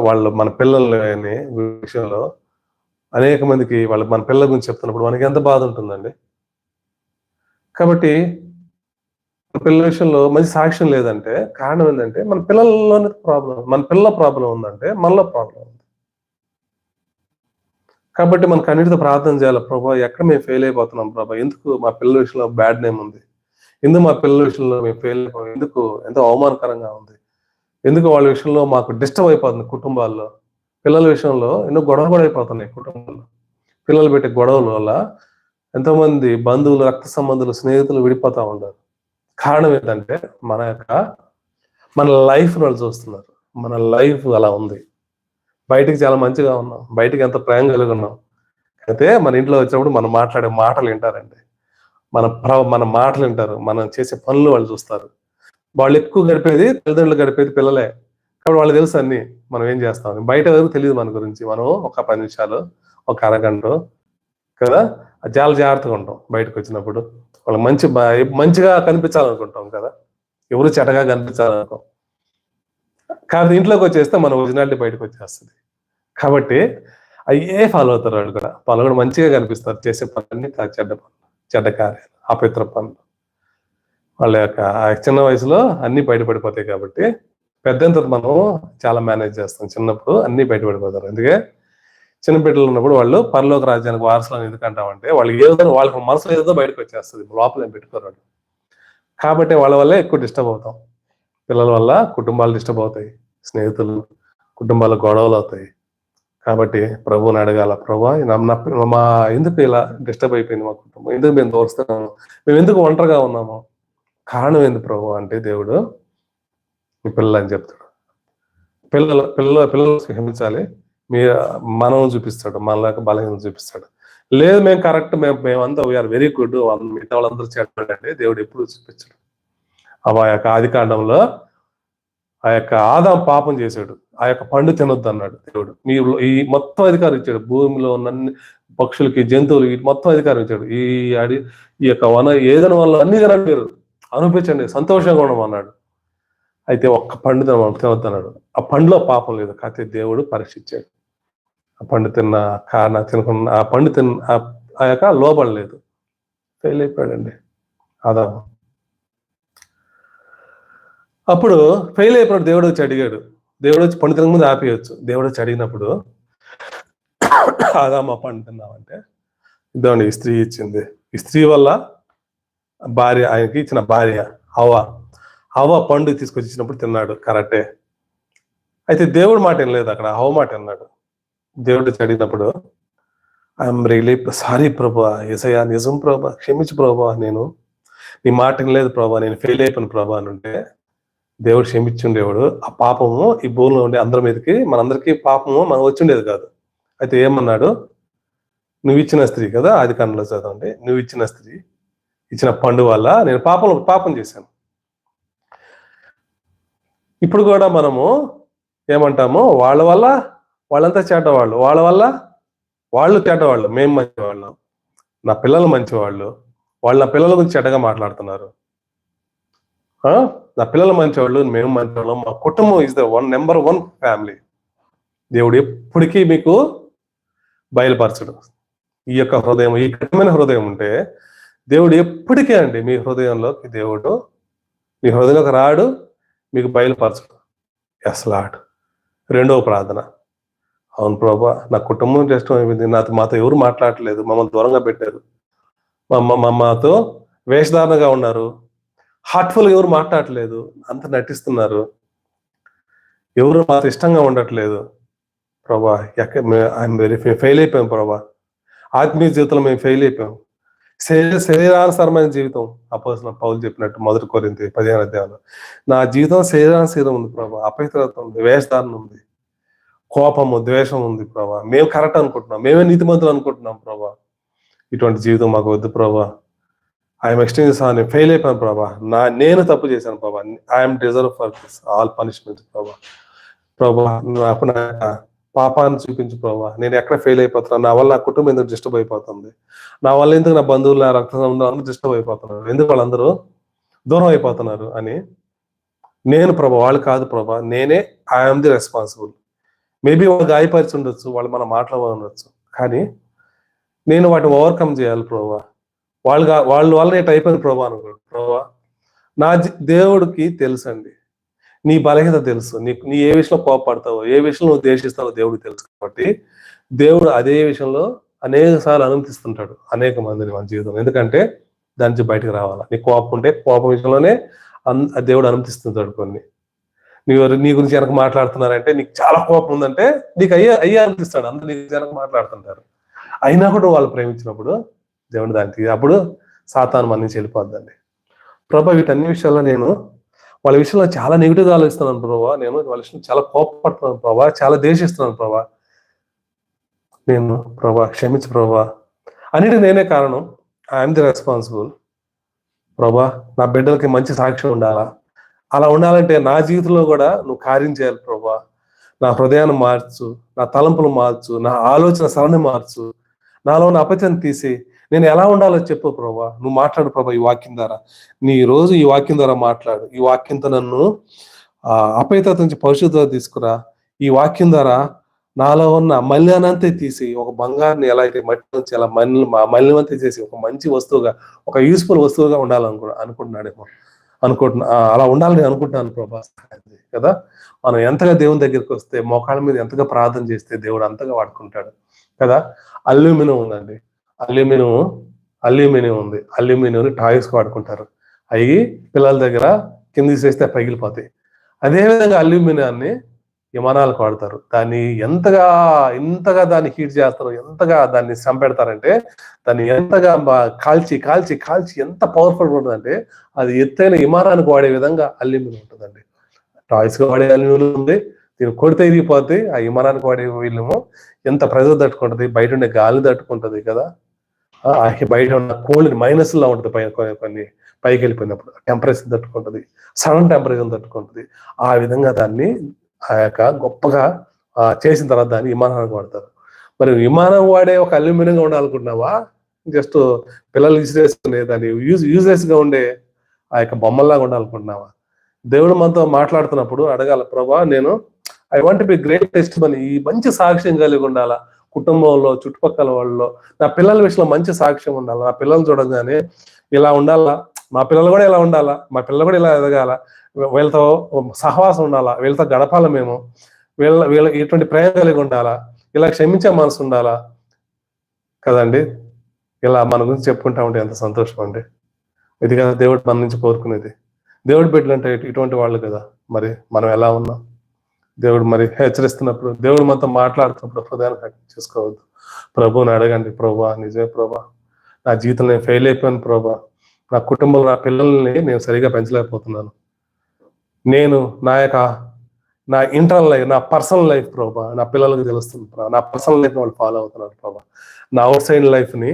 వాళ్ళు మన పిల్లలని విషయంలో అనేక మందికి మన పిల్లల గురించి చెప్తున్నప్పుడు మనకి ఎంత బాధ ఉంటుందండి. కాబట్టి పిల్లల విషయంలో మంచి సాక్ష్యం లేదంటే కారణం ఏంటంటే మన పిల్లల్లోనే ప్రాబ్లం, మన పిల్లల ప్రాబ్లం ఉందంటే మనలో ప్రాబ్లం ఉంది. కాబట్టి మనకు అన్నిటితో ప్రార్థన చేయాలి. ప్రభా ఎక్కడ మేము ఫెయిల్ అయిపోతున్నాం ప్రభా, ఎందుకు మా పిల్లల విషయంలో బ్యాడ్ నేమ్ ఉంది, ఎందుకు మా పిల్లల విషయంలో మేము ఫెయిల్ అయిపోయాం, ఎందుకు ఎంతో అవమానకరంగా ఉంది, ఎందుకు వాళ్ళ విషయంలో మాకు డిస్టర్బ్ అయిపోతుంది కుటుంబాల్లో, పిల్లల విషయంలో ఎన్నో గొడవలు కూడా అయిపోతున్నాయి కుటుంబాల్లో. పిల్లలు పెట్టే గొడవల వల్ల ఎంతో మంది బంధువులు, రక్త సంబంధులు, స్నేహితులు విడిపోతా ఉంటారు. కారణం ఏంటంటే మన లైఫ్ వాళ్ళు చూస్తున్నారు. మన లైఫ్ అలా ఉంది. బయటికి చాలా మంచిగా ఉన్నాం, బయటికి ఎంత ప్రేమ కలిగి ఉన్నాం, అయితే మన ఇంట్లో వచ్చినప్పుడు మనం మాట్లాడే మాటలు వింటారండి. మన మాటలు వింటారు, మనం చేసే పనులు వాళ్ళు చూస్తారు. వాళ్ళు ఎక్కువ గడిపేది తల్లిదండ్రులు గడిపేది పిల్లలే. కాబట్టి వాళ్ళు తెలుసు అన్ని మనం ఏం చేస్తామని. బయట వరకు తెలియదు మన గురించి. మనం ఒక 10 నిమిషాలు, ఒక అరగంట కదా చాలా జాగ్రత్తగా ఉంటాం. బయటకు వచ్చినప్పుడు వాళ్ళకి మంచిగా కనిపించాలనుకుంటాం కదా, ఎవరు చెడ్డగా కనిపించాలనుకో. కాబట్టి ఇంట్లోకి వచ్చేస్తే మన ఒరిజినాలిటీ బయటకు వచ్చేస్తుంది. కాబట్టి అయ్యే ఫాలో అవుతారు వాళ్ళు కూడా మంచిగా కనిపిస్తారు. చేసే పనులన్నీ చెడ్డ కార్యాలు, అపవిత్ర పనులు. వాళ్ళ యొక్క చిన్న వయసులో అన్ని బయటపడిపోతాయి. కాబట్టి పెద్ద మనం చాలా మేనేజ్ చేస్తాం. చిన్నప్పుడు అన్ని బయటపడిపోతారు. అందుకే చిన్న బిడ్డలు ఉన్నప్పుడు వాళ్ళు పరలోక రాజ్యానికి వారసులను ఎందుకంటామంటే వాళ్ళకి మనసులో ఏదో బయటకు వచ్చేస్తుంది, లోపల ఏం పెట్టుకోరు. కాబట్టి వాళ్ళ వల్లే ఎక్కువ డిస్టర్బ్ అవుతాం. పిల్లల వల్ల కుటుంబాలు డిస్టర్బ్ అవుతాయి, స్నేహితులు, కుటుంబాల గొడవలు అవుతాయి. కాబట్టి ప్రభువుని అడగాల, ప్రభా మా ఎందుకు ఇలా డిస్టర్బ్ అయిపోయింది మా కుటుంబం, ఎందుకు మేము దోస్తున్నాము, మేము ఎందుకు ఒంటరిగా ఉన్నాము, కారణం ఏంది ప్రభు అంటే దేవుడు మీ పిల్లలు అని చెప్తాడు. పిల్లలు క్షమించాలి, మనం చూపిస్తాడు, మనలోకి బలహీనత చూపిస్తాడు. లేదు మేము కరెక్ట్, మేమంతా వీఆర్ వెరీ గుడ్, మిగతా వాళ్ళందరూ చెడ్డంటే దేవుడు ఎప్పుడు చూపించాడు. ఆ యొక్క ఆది కాండంలో ఆ యొక్క ఆదాం పాపం చేశాడు, ఆ యొక్క పండు తినొద్దు అన్నాడు దేవుడు. మీరు ఈ మొత్తం అధికారం ఇచ్చాడు, భూమిలో ఉన్న పక్షులకి, జంతువులకి మొత్తం అధికారం ఇచ్చాడు. ఈ యొక్క ఏదైనా వల్ల అన్ని తినండి, మీరు అనిపించండి, సంతోషంగా ఉండమన్నాడు. అయితే ఒక్క పండు తినొద్దు అన్నాడు. ఆ పండులో పాపం లేదు, కాకపోతే దేవుడు పరీక్షించాడు. ఆ పండు తినకుండా ఆ పండు ఆ యొక్క లోబం లేదు, ఫెయిల్ అయిపోయాడండి ఆదాము. అప్పుడు ఫెయిల్ అయిపోయినప్పుడు దేవుడు వచ్చి అడిగాడు. దేవుడు వచ్చి పండు తినక ముందు ఆపేయచ్చు. దేవుడు వచ్చి అడిగినప్పుడు ఆదాము ఆ పండు తిన్నామంటే ఇద్దామండి, ఈ స్త్రీ ఇచ్చింది. ఈ స్త్రీ వల్ల ఆయనకి ఇచ్చిన భార్య హవ్వ పండు తీసుకొచ్చి ఇచ్చినప్పుడు తిన్నాడు, కరెక్టే. అయితే దేవుడు మాట వినలేదు, అక్కడ హవ్వ మాట విన్నాడు. దేవుడు వచ్చి అడిగినప్పుడు ఐఎమ్ రియలీ సారీ ప్రభా, యేసయ్యా నిజం ప్రభా, క్షమించు ప్రభా, నేను నీ మాట వినలేదు ప్రభా, నేను ఫెయిల్ అయిపోయిన ప్రభా అని ఉంటే దేవుడు క్షమించుండేవాడు. ఆ పాపము ఈ భూమిలో ఉండే అందరి మీదకి, మనందరికీ పాపము మనం వచ్చిండేది కాదు. అయితే ఏమన్నాడు, నువ్వు ఇచ్చిన స్త్రీ కదా, ఆది కాండంలో చదవండి, నువ్వు ఇచ్చిన స్త్రీ ఇచ్చిన పండు వల్ల నేను పాపం చేశాను. ఇప్పుడు కూడా మనము ఏమంటాము, వాళ్ళ వల్ల వాళ్ళంతా చెడ్డవాళ్ళు, వాళ్ళ వల్ల వాళ్ళు చెడ్డవాళ్ళు, మేము మంచివాళ్ళం, నా పిల్లలు మంచివాళ్ళు, వాళ్ళు నా పిల్లల గురించి చెడ్డగా మాట్లాడుతున్నారు. నా పిల్లలు మంచివాళ్ళు, మేము మంచివాళ్ళం, మా కుటుంబం ఇస్ ద నెంబర్ 1 ఫ్యామిలీ. దేవుడు ఎప్పటికీ మీకు బయలుపరచడు. ఈ యొక్క హృదయం, ఈ కఠినమైన హృదయం ఉంటే దేవుడు ఎప్పటికీ అండి మీ హృదయంలోకి దేవుడు మీ హృదయంలోకి రాడు, మీకు బయలుపరచడు. Yes lord. రెండవ ప్రార్థన, అవును ప్రభా, నా కుటుంబం ఇష్టం అయిపోయింది, మాతో ఎవరు మాట్లాడట్లేదు, మమ్మల్ని దూరంగా పెట్టారు, మాతో వేషధారణగా ఉన్నారు, హార్ట్ఫుల్ ఎవరు మాట్లాడట్లేదు, అంత నటిస్తున్నారు, ఎవరు మాతో ఇష్టంగా ఉండట్లేదు ప్రభా, ఐఎమ్ వెరీ ఫెయిల్ అయిపోయాం ప్రభా, ఆత్మీయ జీవితంలో మేము ఫెయిల్ అయిపోయాం. శరీరానుసారమైన జీవితం, అపోస్తలుడైన పౌలు చెప్పినట్టు 1 కొరింథీ 15వ అధ్యాయంలో, నా జీవితం శరీరానుసారం ఉంది ప్రభా, అపవిత్రత ఉంది, వేషధారణ ఉంది, కోపము, ద్వేషం ఉంది ప్రభా. మేము కరెక్ట్ అనుకుంటున్నాం, మేమే నీతిమంతులు అనుకుంటున్నాం ప్రభా. ఇటువంటి జీవితం మాకు వద్దు ప్రభా. ఐఎమ్ ఎక్స్టెన్స్ అని ఫెయిల్ అయిపోయాను ప్రభా. నేను తప్పు చేశాను ప్రభా. I'm deserve for this all punishment ప్రభా. ప్రభా నాకు నా పాపాన్ని చూపించు ప్రభా. నేను ఎక్కడ ఫెయిల్ అయిపోతున్నాను, నా వల్ల నా కుటుంబం ఎందుకు డిస్టర్బ్ అయిపోతుంది, నా వల్ల ఎందుకు నా బంధువులు, నా రక్త సంబంధాలు డిస్టర్బ్ అయిపోతున్నారు, ఎందుకు వాళ్ళందరూ దూరం అయిపోతున్నారు అని. నేను ప్రభా, వాళ్ళు కాదు ప్రభా, నేనే ఐఎమ్ ది రెస్పాన్సిబుల్. మేబీ వాళ్ళు గాయపరిచి ఉండొచ్చు, వాళ్ళు మన మాటలు ఉండొచ్చు, కానీ నేను వాటిని ఓవర్కమ్ చేయాలి ప్రభా. వాళ్ళ వల్ల నేను అయిపోయిన ప్రభా అనుకోండి ప్రభా. దేవుడికి తెలుసు అండి, నీ బలహీనత తెలుసు, నీ ఏ విషయంలో కోపపడతావో, ఏ విషయంలో నువ్వు ద్వేషిస్తావో దేవుడికి తెలుసు. కాబట్టి దేవుడు అదే విషయంలో అనేక సార్లు అనుమతిస్తుంటాడు అనేక మందిని మన జీవితం. ఎందుకంటే దాని నుంచి బయటకు రావాలా. నీ కోపం ఉంటే కోపం విషయంలోనే దేవుడు అనుమతిస్తుంటాడు కొన్ని. నీ గురించి వెనక మాట్లాడుతున్నారంటే, నీకు చాలా కోపం ఉందంటే నీకు అయ్యే అనిపిస్తాడు, అందరూ నీ వెనక మాట్లాడుతుంటారు. అయినా కూడా వాళ్ళు ప్రేమించినప్పుడు దేవుడు దానికి అప్పుడు సాతాను మన నుంచి వెళ్ళిపోద్దండి. ప్రభా వీటన్ని విషయాల్లో నేను వాళ్ళ విషయంలో చాలా నెగిటివ్గా ఆలోచిస్తున్నాను ప్రభా. నేను వాళ్ళ విషయంలో చాలా కోపపడుతున్నాను ప్రభా, చాలా ద్వేషిస్తున్నాను ప్రభా. నేను ప్రభా క్షమించు ప్రభా. అన్నిటి నేనే కారణం, ఐఎమ్ ది రెస్పాన్సిబుల్ ప్రభా. నా బిడ్డలకి మంచి సాక్ష్యం ఉండాలా. అలా ఉండాలంటే నా జీవితంలో కూడా నువ్వు కార్యం చేయాలి ప్రభా. నా హృదయాన్ని మార్చు, నా తలంపులు మార్చు, నా ఆలోచన సరళి మార్చు, నాలో ఉన్న అపత్యాన్ని తీసి నేను ఎలా ఉండాలో చెప్పు ప్రభా. నువ్వు మాట్లాడు ప్రభా ఈ వాక్యం ద్వారా. నీ రోజు ఈ వాక్యం ద్వారా మాట్లాడు. ఈ వాక్యంతో నన్ను అపవిత్రత నుంచి పరిశుద్ధత తీసుకురా. ఈ వాక్యం ద్వారా నాలో ఉన్న మల్యానంతే తీసి ఒక బంగారుని ఎలా అయితే మట్టి నుంచి అలా మల్యమంతా చేసి ఒక మంచి వస్తువుగా, ఒక యూస్ఫుల్ వస్తువుగా అనుకుంటున్నాడేమో అలా ఉండాలని అనుకుంటున్నాను ప్రభా కదా. మనం ఎంతగా దేవుని దగ్గరికి వస్తే, మోకాళ్ళ మీద ఎంతగా ప్రార్థన చేస్తే దేవుడు అంతగా వాడుకుంటాడు కదా. అల్యూమినియం ఉందండి, అల్యూమినియం ఉంది. అల్యూమినియం టాయ్స్ వాడుకుంటారు, అవి పిల్లల దగ్గర కిందికి చేస్తే పగిలిపోతాయి. అదేవిధంగా అల్యూమినియాన్ని విమానాలకు వాడతారు. దాన్ని ఇంతగా దాన్ని హీట్ చేస్తారు, ఎంతగా దాన్ని చంపెడతారంటే, దాన్ని ఎంతగా కాల్చి కాల్చి కాల్చి ఎంత పవర్ఫుల్ ఉంటుందంటే అది ఎత్తైన విమానానికి వాడే విధంగా అల్యూమినియం ఉంటుందండి. టాయ్స్గా వాడే అల్యూమినియం ఉంది, దీన్ని కొడితే ఇరిగిపోతే. ఆ విమానానికి వాడే వీళ్ళేమో ఎంత ప్రెజర్ తట్టుకుంటుంది, బయట ఉండే గాలి తట్టుకుంటుంది కదా. బయట ఉన్న కోల్డ్ మైనస్లో ఉంటుంది, కొన్ని పైకి వెళ్ళిపోయినప్పుడు టెంపరేచర్ తట్టుకుంటుంది, సడన్ టెంపరేచర్ తట్టుకుంటుంది. ఆ విధంగా దాన్ని ఆ యొక్క గొప్పగా చేసిన తర్వాత దాన్ని విమానానికి వాడతారు. మరి విమానం వాడే ఒక అల్యూమినియంగా ఉండాలనుకుంటున్నావా, జస్ట్ పిల్లలు విసిరేసుకునే దాన్ని యూజ్లెస్ గా ఉండే ఆ యొక్క బొమ్మల్లాగా ఉండాలనుకుంటున్నావా? దేవుడు మనతో మాట్లాడుతున్నప్పుడు అడగాల, ప్రభా నేను I want be great testimony, ఈ మంచి సాక్ష్యం కలిగి ఉండాలా. కుటుంబంలో, చుట్టుపక్కల వాళ్ళలో, నా పిల్లల విషయంలో మంచి సాక్ష్యం ఉండాలా. నా పిల్లలు చూడగానే ఇలా ఉండాలా, మా పిల్లలు కూడా ఇలా ఉండాలా, మా పిల్లలు కూడా ఇలా ఎదగాల, వీళ్ళతో సహవాసం ఉండాలా, వీళ్ళతో గడపాల, మేము వీళ్ళ ఇటువంటి ప్రేమ కలిగి ఉండాలా, ఇలా క్షమించే మనసు ఉండాలా కదండి. ఇలా మన గురించి చెప్పుకుంటా ఉంటే ఎంత సంతోషం అండి. ఇది కదా దేవుడు మన నుంచి కోరుకునేది. దేవుడు బిడ్డలంటే ఇటువంటి వాళ్ళు కదా. మరి మనం ఎలా ఉన్నాం? దేవుడు మరి హెచ్చరిస్తున్నప్పుడు, దేవుడు మనతో మాట్లాడుతున్నప్పుడు హృదయాన్ని హత్య చేసుకోవద్దు. ప్రభుని అడగండి, ప్రభా నిజమే ప్రభా, నా జీవితంలో నేను ఫెయిల్ అయిపోయాను ప్రభా, నా కుటుంబంలో నా పిల్లల్ని నేను సరిగా పెంచలేకపోతున్నాను, నేను నా ఇంటర్నల్ లైఫ్, నా పర్సనల్ లైఫ్ ప్రభా నా పిల్లలకు తెలుస్తుంది ప్రభా, నా పర్సనల్ లైఫ్ వాళ్ళు ఫాలో అవుతున్నారు ప్రభా. నా అవుట్ సైడ్ లైఫ్ని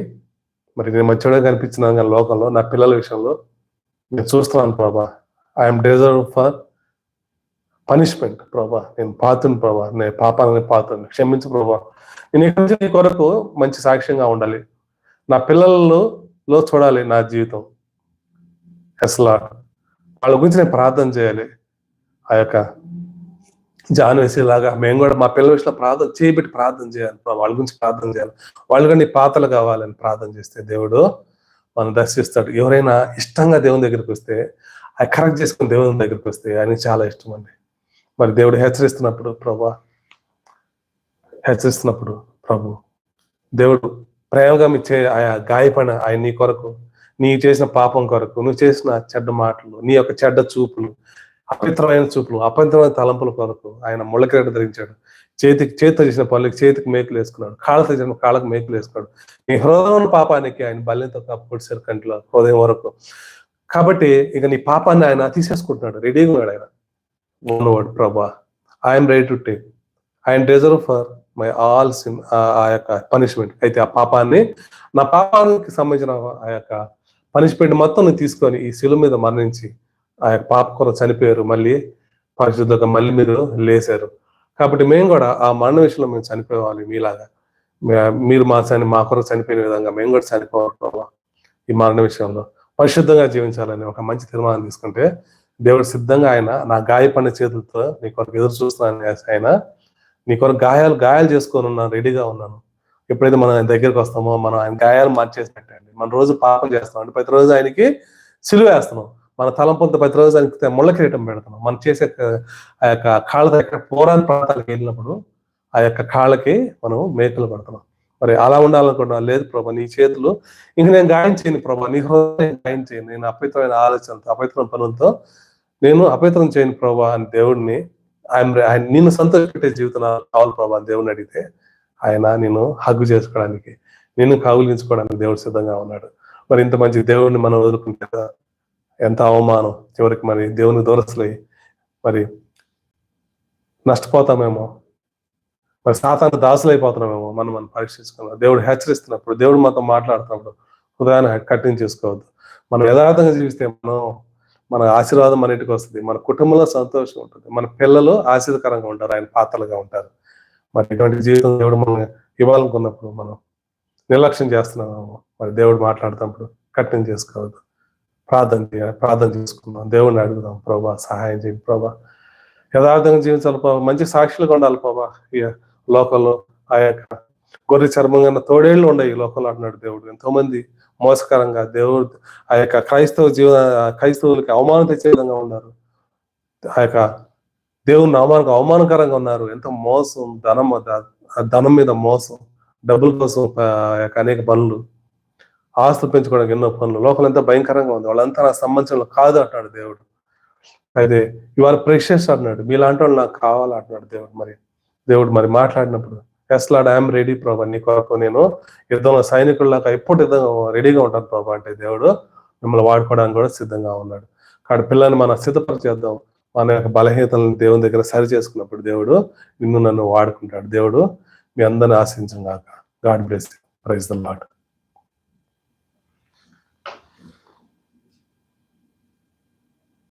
మరి నేను మంచిగా కనిపించినాను కానీ లోకంలో నా పిల్లల విషయంలో నేను చూస్తున్నాను ప్రభా. ఐఎమ్ డిజర్వ్ ఫర్ పనిష్మెంట్ ప్రభా. నేను పాతుని ప్రభా, నేను పాపాలని పాతుని క్షమించు ప్రభా. నేను ఇక్కడి నుంచి నీ కొరకు మంచి సాక్ష్యంగా ఉండాలి, నా పిల్లలలో చూడాలి నా జీవితం. అసలు వాళ్ళ గురించి నేను ప్రార్థన చేయాలి. ఆ యొక్క జాన్ వేసేలాగా మేము కూడా మా పిల్లల విషయంలో ప్రార్థన చేయాలి, వాళ్ళ గురించి ప్రార్థన చేయాలి. వాళ్ళు కూడా నీ పాత్రలు కావాలని ప్రార్థన చేస్తే దేవుడు మనం దర్శిస్తాడు. ఎవరైనా ఇష్టంగా దేవుని దగ్గరికి వస్తే, అది కరెక్ట్ చేసుకుని దేవుని దగ్గరికి వస్తే ఆయనకి చాలా ఇష్టం అండి. మరి దేవుడు హెచ్చరిస్తున్నప్పుడు ప్రభు దేవుడు ప్రేమగా ఆయా గాయపడిన ఆయన నీ కొరకు, నీ చేసిన పాపం కొరకు, నువ్వు చేసిన చెడ్డ మాటలు, నీ యొక్క చెడ్డ చూపులు, అపవిత్రమైన చూపులు, అపవిత్రమైన తలంపుల కొరకు ఆయన ముళ్ళకిరీట ధరించాడు. చేతితో చేసిన పనులకి చేతికి మేకులు వేసుకున్నాడు, కాళ్ళతో చేసిన కాళ్ళకు మేకులు వేసుకున్నాడు. నీ హృదయం పాపానికి ఆయన బల్యంతో కప్పుకొచ్చారు కంటిలో హృదయం వరకు. కాబట్టి ఇక నీ పాపాన్ని ఆయన తీసేసుకుంటున్నాడు, రెడీగా ఉన్నాడు ఆయన ఉన్నవాడు. ప్రభా ఐఎమ్ రెడీ టు టేక్, ఆయన reserve for my all sin, ఆ యొక్క పనిష్మెంట్. అయితే ఆ పాపాన్ని, నా పాపానికి సంబంధించిన ఆ యొక్క పనిష్మెంట్ మొత్తం తీసుకొని ఈ శిలువ మీద మరణించి ఆ యొక్క పాప కొరకు చనిపోయారు. మళ్ళీ పరిశుద్ధంగా మళ్ళీ మీరు లేశారు. కాబట్టి మేము కూడా ఆ మరణ విషయంలో మేము చనిపోవాలి. మీలాగా మీరు మా కొరకు చనిపోయిన విధంగా మేము కూడా చనిపోవాలి ప్రభావ. ఈ మరణ విషయంలో పరిశుద్ధంగా జీవించాలని ఒక మంచి తీర్మానం తీసుకుంటే దేవుడు సిద్ధంగా, ఆయన నా గాయపడిన చేతులతో నీ కొరకు ఎదురు చూస్తున్నాను. ఆయన నీ కొరకు గాయాలు చేసుకొని ఉన్నాను, రెడీగా ఉన్నాను. ఎప్పుడైతే మనం ఆయన దగ్గరికి వస్తామో మనం ఆయన గాయాలు మార్చేసి పెట్టండి. మన రోజు పాపం చేస్తాం అంటే ప్రతిరోజు ఆయనకి సిలువ వేస్తున్నాం. మన తలంపులతో ప్రతిరోజు ఆయనకి ముళ్ళ కిరీటం పెడుతున్నాం. మనం చేసే ఆ యొక్క కాళ్ళ దగ్గర పోరాని ప్రాంతాలకు వెళ్ళినప్పుడు ఆ యొక్క కాళ్ళకి మనం మేకలు పడుతున్నాం. మరి అలా ఉండాలనుకుంటున్నా, లేదు ప్రభా నీ చేతులు ఇంక నేను గాయం చేయను ప్రభా, నీ హృదయం గాయం చేయను, నేను అపవిత్రమైన ఆలోచనలతో అపవిత్రమైన పనులతో నేను అపవిత్రం చేయను ప్రభా అని దేవుడిని, ఆయన నిన్ను సంతోషపెట్టే జీవితం కావాలి ప్రభా అని దేవుడిని అడిగితే ఆయన నేను హగ్గు చేసుకోవడానికి, నిన్ను కౌగిలించుకోవడానికి దేవుడు సిద్ధంగా ఉన్నాడు. మరి ఇంత మంచి దేవుడిని మనం వదులుకుంటే ఎంత అవమానం, చివరికి మరి దేవుని దూరస్తులై మరి నష్టపోతామేమో, మరి సాతాను దాసులైపోతున్నామేమో మనం పరీక్షించుకున్నాం. దేవుడు హెచ్చరిస్తున్నప్పుడు, దేవుడు మనతో మాట్లాడుతున్నప్పుడు హృదయాన్ని కఠించేసుకోవద్దు. మనం యథార్థంగా జీవిస్తే మన ఆశీర్వాదం మన ఇంటికి వస్తుంది, మన కుటుంబంలో సంతోషం ఉంటుంది, మన పిల్లలు ఆశీర్వకరంగా ఉంటారు, ఆయన పాత్రలుగా ఉంటారు. మరి ఇటువంటి జీవితం దేవుడు మనం ఇవ్వాలనుకున్నప్పుడు మనం నిర్లక్ష్యం చేస్తున్నాము. మరి దేవుడు మాట్లాడుతున్నప్పుడు కఠినం చేసుకోవద్దు. ప్రార్థన చేసుకుందాం, దేవుడిని అడుగుదాం, ప్రభా సహాయం చేయండి ప్రభా, యథార్థంగా జీవించాలి ప్రభా, మంచి సాక్షులుగా ఉండాలి ప్రభా. ఈ లోకంలో ఆ యొక్క గొర్రె చర్మంగా తోడేళ్లు ఉన్నాయి ఈ లోకంలో అంటున్నాడు దేవుడు. ఎంతో మంది మోసకరంగా దేవుడు ఆ యొక్క క్రైస్తవులకి అవమానం తెచ్చే విధంగా ఉన్నారు. ఆ యొక్క దేవుని అవమానకరంగా ఉన్నారు. ఎంతో మోసం, ధనం మీద మోసం, డబ్బుల కోసం అనేక పనులు, ఆస్తులు పెంచుకోవడానికి ఎన్నో పనులు, లోకం ఎంత భయంకరంగా ఉంది. వాళ్ళంతా నాకు సంబంధించిన కాదు అంటున్నాడు దేవుడు. అయితే ఇవాళ ప్రెషర్స్ అన్నాడు, మీలాంటి వాళ్ళు నాకు కావాలి అంటున్నాడు దేవుడు. దేవుడు మాట్లాడినప్పుడు ఎస్ లార్డ్ ఐఎమ్ రెడీ ప్రభా, నీ కొరకు నేను యుద్ధంలో సైనికుల్లాగా ఎప్పుడు రెడీగా ఉంటాను ప్రభా అంటే దేవుడు మిమ్మల్ని వాడుకోవడానికి కూడా సిద్ధంగా ఉన్నాడు. కాబట్టి పిల్లల్ని మనం సిద్ధపరిచేద్దాం. మన యొక్క బలహీనతలను దేవుని దగ్గర సరి చేసుకున్నప్పుడు దేవుడు నిన్ను నన్ను వాడుకుంటాడు. దేవుడు మీ అందరిని ఆశించుగాక. God bless you. Praise the lord.